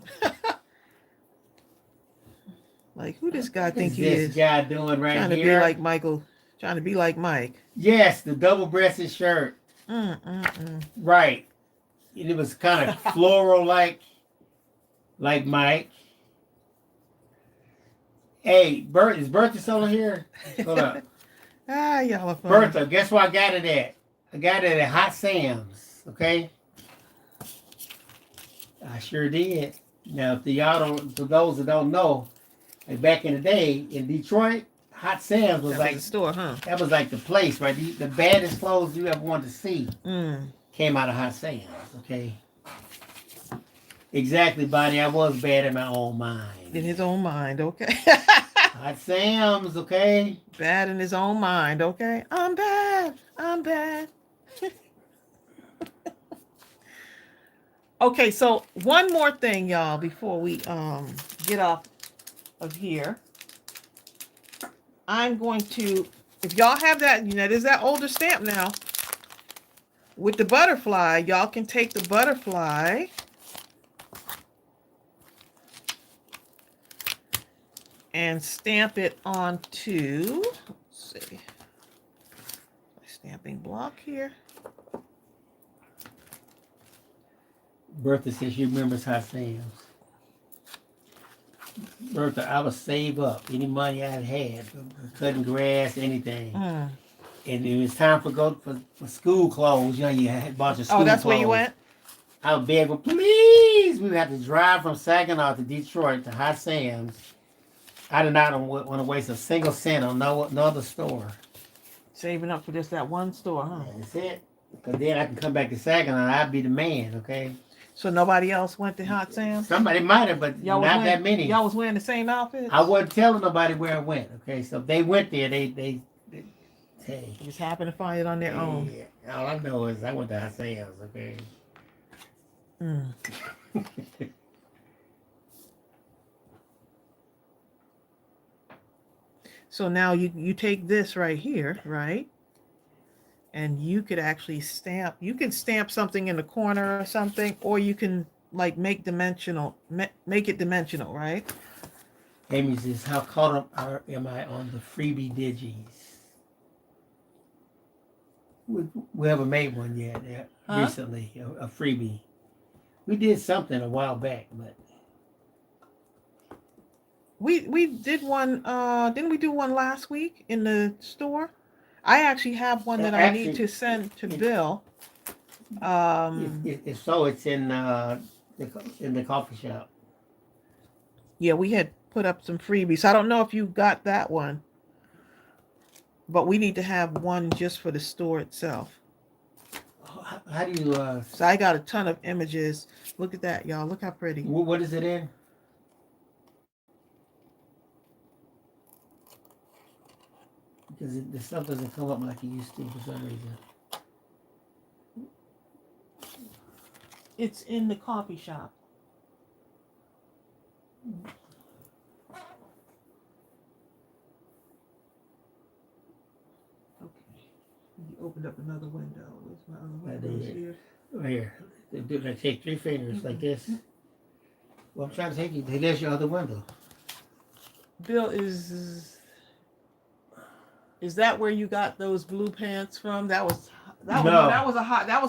Like, who this guy think he This is? guy doing right trying here? to be like Michael. Trying to be like Mike. Yes, the double-breasted shirt. Right. And it was kind of floral like Mike. Hey, is Bertha still here? Hold up. Y'all are funny. Bertha, guess where I got it at? I got it at Hot Sam's, okay? I sure did. Now, for those that don't know, like back in the day in Detroit, Hot Sam's was like the store, huh? That was like the place, right? The baddest clothes you ever wanted to see came out of Hot Sam's, okay? Exactly, Bonnie. I was bad in my own mind. In his own mind, okay? Hot Sam's, okay? Bad in his own mind, okay? I'm bad. I'm bad. Okay, so one more thing, y'all, before we get off of here. I'm going to, if y'all have that, there's that older stamp now with the butterfly. Y'all can take the butterfly and stamp it onto, let's see, my stamping block here. Bertha says she remembers Hot Sam's. Bertha, I would save up any money I had for cutting grass, anything. And it was time for school clothes. You had a bunch of school clothes. Oh, that's where you went? I would beg, well, please. We would have to drive from Saginaw to Detroit to Hot Sam's. I did not want to waste a single cent on no other store. Saving up for just that one store, huh? That's it. Because then I can come back to Saginaw and I'd be the man, okay? So nobody else went to Hot Sam's? Somebody might have, but not that many. Y'all was wearing the same outfits? I wasn't telling nobody where I went, okay? So if they went there, they just happened to find it on their own. Yeah. All I know is I went to Hot Sam's, okay? So now you take this right here, right? And you could actually stamp. You can stamp something in the corner or something, or you can like make it dimensional, right? Amy says, how caught up am I on the freebie digis? We haven't made one yet recently, a freebie. We did something a while back, but we did one. Didn't we do one last week in the store? I actually have one that I need to send to Bill. It's in the coffee shop. Yeah, we had put up some freebies. I don't know if you got that one, but we need to have one just for the store itself. How do you? So I got a ton of images. Look at that, y'all. Look how pretty. What is it in? Because the stuff doesn't come up like it used to for some reason. It's in the coffee shop. Okay. You opened up another window. Where's my other window? Here. Right here. I take 3 fingers like this. Well, I'm trying to take you. There's your other window. Bill, is that where you got those blue pants from? That was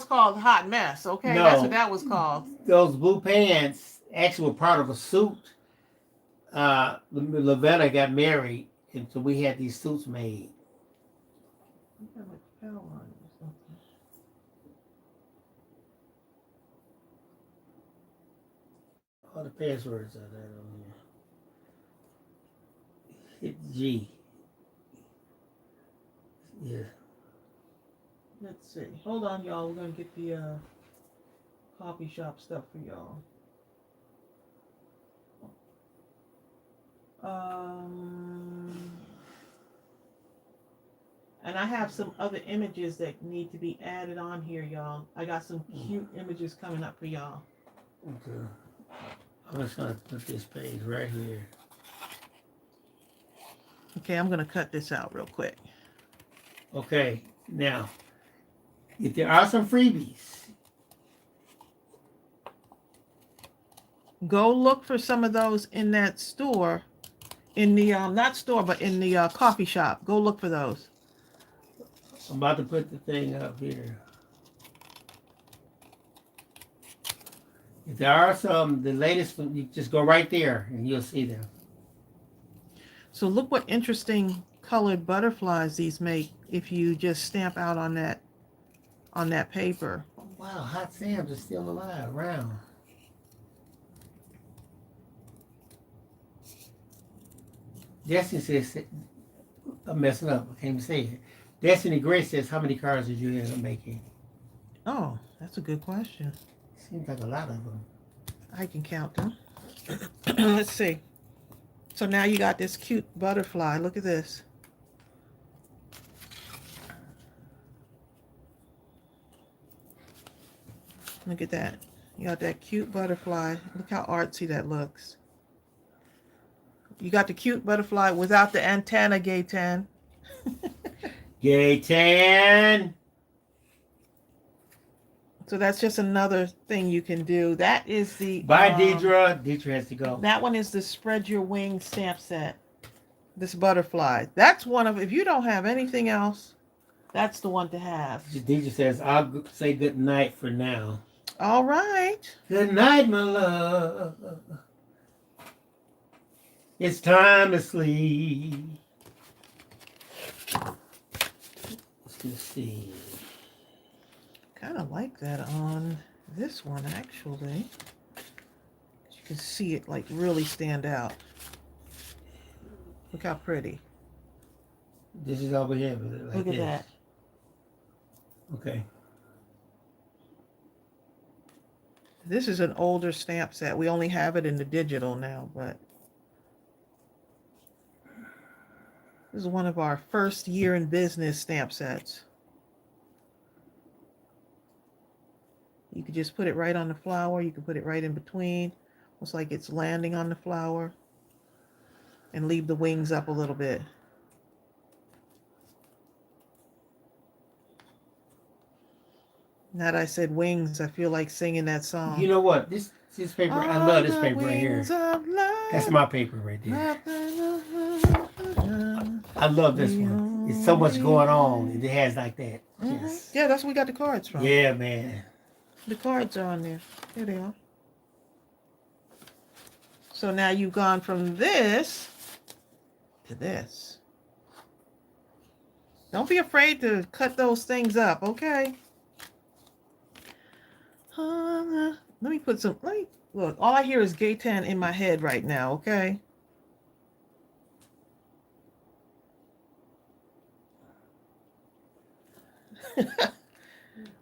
called Hot Mess. Okay, No. that's what that was called. Those blue pants actually were part of a suit. Lavender got married, and so we had these suits made. You got like a lapel on it or something. All the passwords are there on here. Hit G. Yeah. Let's see. Hold on, y'all. We're gonna get the coffee shop stuff for y'all. And I have some other images that need to be added on here, y'all. I got some cute images coming up for y'all. Okay. I'm just gonna put this page right here. Okay, I'm gonna cut this out real quick. Okay, now, if there are some freebies, Go look for some of those in that store, in the not store, but in the coffee shop. Go look for those. I'm about to put the thing up here. If there are some, the latest, you just go right there and you'll see them. So look what interesting colored butterflies these make if you just stamp out on that paper. Oh, wow, Hot Sam's is still alive, round. Destiny says, I'm messing up, I can't even say it. Destiny Grace says, how many cards did you end up making? Oh, that's a good question. Seems like a lot of them. I can count them. Let's see. So now you got this cute butterfly. Look at this. Look at that. You got that cute butterfly. Look how artsy that looks. You got the cute butterfly without the antenna, Gaytan. Gaytan! So that's just another thing you can do. That is the... Bye, Deidre. Deidre has to go. That one is the Spread Your Wings stamp set. This butterfly. That's one of... If you don't have anything else, that's the one to have. Deidre says, I'll say good night for now. All right. Good night, my love. It's time to sleep. Let's see. Kind of like that on this one, actually. You can see it like really stand out. Look how pretty. This is over here. Like Look at that. Okay. This is an older stamp set. We only have it in the digital now, but this is one of our first year in business stamp sets. You could just put it right on the flower. You can put it right in between. Looks like it's landing on the flower. And leave the wings up a little bit. Now that I said wings, I feel like singing that song. You know what? This paper, I love this paper right here. That's my paper right there. I love this one. It's so much going on. It has like that. Yes. Yeah, that's where we got the cards from. Yeah, man. The cards are on there. Here they are. So now you've gone from this to this. Don't be afraid to cut those things up, okay? Let me put some, look, all I hear is Gaytan in my head right now, okay?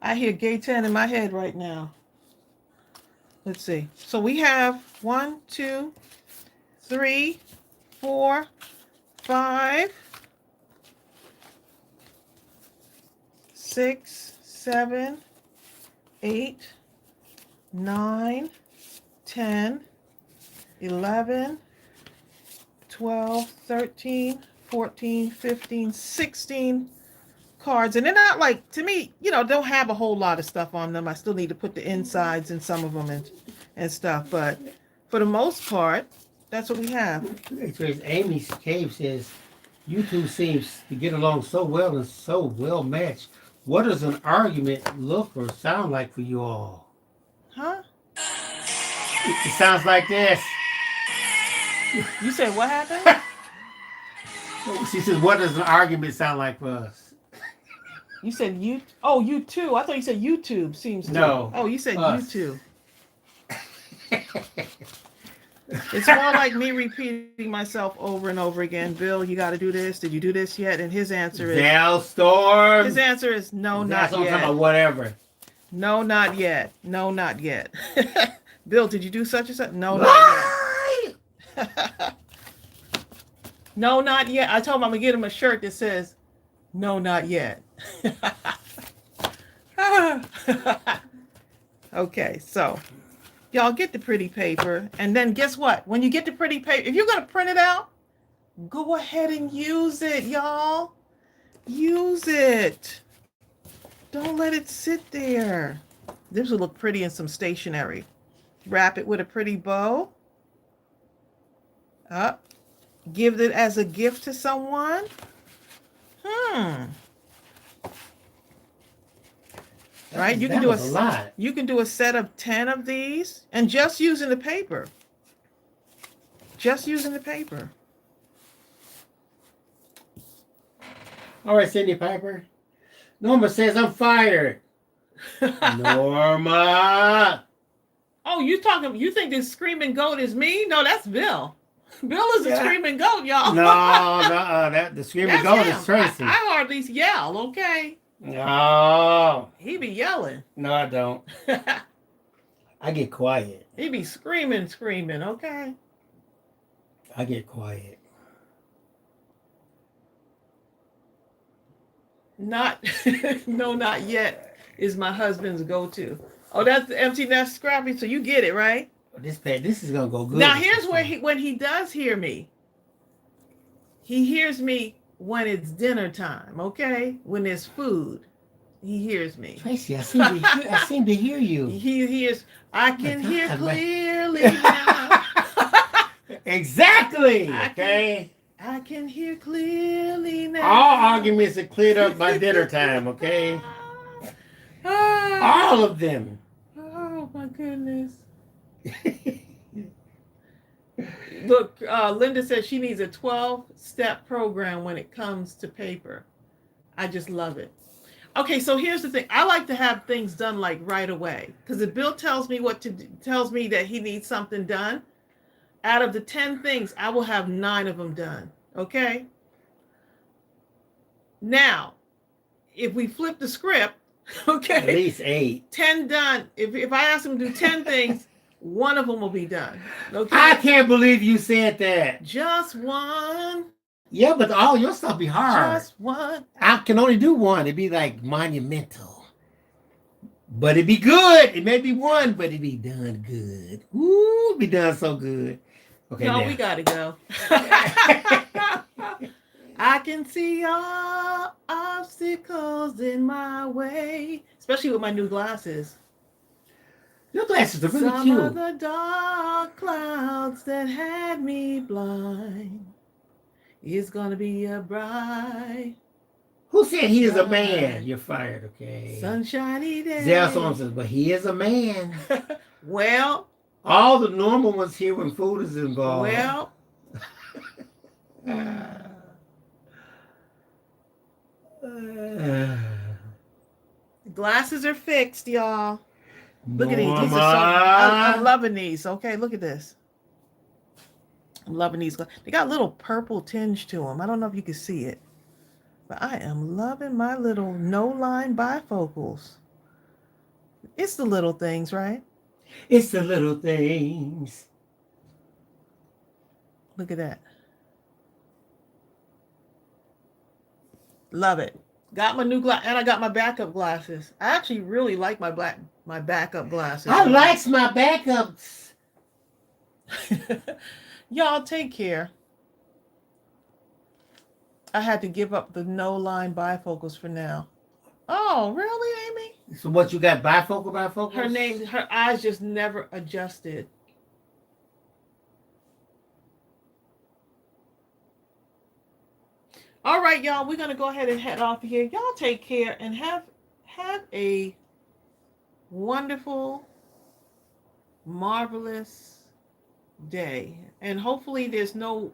I I hear gay 10 in my head right now. Let's see. So we have 1, 2, 3, 4, 5, 6, 7, 8, 9, 10, 11, 12, 13, 14, 15, 16 cards. And they're not like, to me, don't have a whole lot of stuff on them. I still need to put the insides in some of them and stuff. But for the most part, that's what we have. Amy's Cave says, you two seems to get along so well and so well matched. What does an argument look or sound like for you all? Huh? It sounds like this. You said what happened? She says, what does an argument sound like for us? You said you. Oh, you too. I thought you said YouTube seems to. No. Oh, you said us. YouTube. It's more like me repeating myself over and over again. Bill, you got to do this. Did you do this yet? And his answer is. Storm. His answer is no, That's not yet. Whatever. No, not yet. No, not yet. Bill, did you do such and such? No, not yet. No, not yet. I told him I'm gonna get him a shirt that says, "No, not yet." Okay, so y'all get the pretty paper, and then guess what? When you get the pretty paper, if you're gonna print it out, go ahead and use it, y'all. Use it. Don't let it sit there. This will look pretty in some stationery. Wrap it with a pretty bow. Up. Give it as a gift to someone. Right? You can do you can do a set of 10 of these and just using the paper. Just using the paper. All right, Cindy Piper. Norma says I'm fired. Norma. Oh, you think this screaming goat is me? No, that's Bill. Bill is a screaming goat, y'all. No, the screaming goat is Tracey. I hardly yell, okay? No. He be yelling. No, I don't. I get quiet. He be screaming, okay? I get quiet. Not yet is my husband's go-to. Oh, that's the empty nest scrappy, so you get it, right? This is gonna go good. Now here's where when he does hear me. He hears me when it's dinner time, okay? When there's food. He hears me. Tracey, I seem to hear you. He hears, I can hear clearly now. Exactly. Okay. I can hear clearly now. All arguments are cleared up by dinner time, okay? All of them. Oh my goodness. Look, Linda says she needs a 12-step program when it comes to paper. I just love it. Okay, so here's the thing. I like to have things done like right away, because if Bill tells me tells me that he needs something done, out of the 10 things, I will have 9 of them done. Okay. Now, if we flip the script, okay, at least 8. 10 done. If I ask him to do 10 things, 1 of them will be done. Okay. I can't believe you said that. Just 1. Yeah, but all your stuff be hard. Just 1. I can only do 1. It'd be like monumental. But it'd be good. It may be 1, but it'd be done good. Ooh, it'd be done so good. Okay, no, now. we gotta go. I can see all obstacles in my way, especially with my new glasses. Your glasses are really Some cute. of the dark clouds that had me blind is gonna be a bright. Who said he is a man? You're fired, okay? Sunshiny day. Zell Storm says, but he is a man. Well. All the normal ones here when food is involved. Well. Glasses are fixed, y'all. Look at these. These are I'm loving these. Okay, look at this. I'm loving these. They got a little purple tinge to them. I don't know if you can see it. But I am loving my little no-line bifocals. It's the little things, right? It's the little things. Look at that. Love it. Got my new glass, and I got my backup glasses. I actually really like my backup glasses. I likes my backups. Y'all take care. I had to give up the no line bifocals for now. Oh, really, Amy? So what you got? Bifocals? Her eyes just never adjusted. All right, y'all, we're gonna go ahead and head off here. Y'all take care and have a wonderful, marvelous day. And hopefully there's no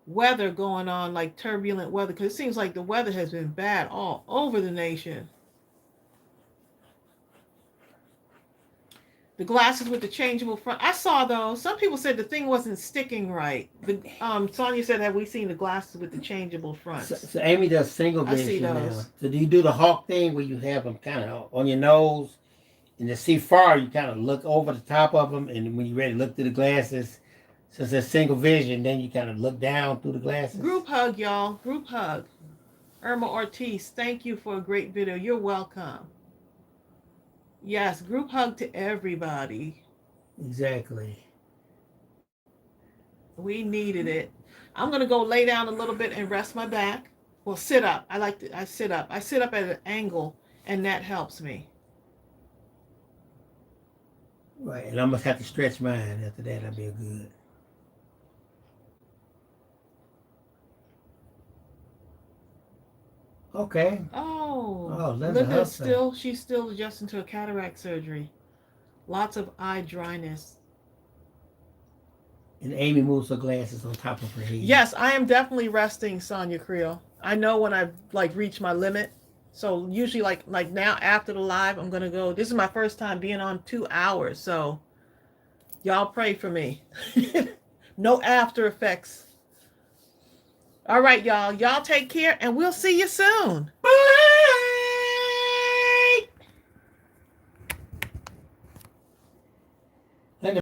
weather going on, like turbulent weather, because it seems like the weather has been bad all over the nation. The glasses with the changeable front. I saw those. Some people said the thing wasn't sticking right. Sonia said, "Have we seen the glasses with the changeable front?" So Amy does single vision I see now. those. So do you do the hawk thing where you have them kind of on your nose, and to see far, you kind of look over the top of them, and when you're ready to look through the glasses, since it's single vision, then you kind of look down through the glasses. Group hug, y'all. Group hug. Irma Ortiz, thank you for a great video. You're welcome. Yes, group hug to everybody. Exactly. We needed it. I'm gonna go lay down a little bit and rest my back. Well, sit up. I sit up. I sit up at an angle, and that helps me. Right, and I must have to stretch mine after that. I'll be good. Okay. Oh, Linda she's still adjusting to a cataract surgery. Lots of eye dryness. And Amy moves her glasses on top of her head. Yes, I am definitely resting, Sonia Creel. I know when I've reached my limit. So usually like now after the live, I'm gonna go. This is my first time being on 2 hours, so y'all pray for me. No after effects. All right, y'all. Y'all take care, and we'll see you soon.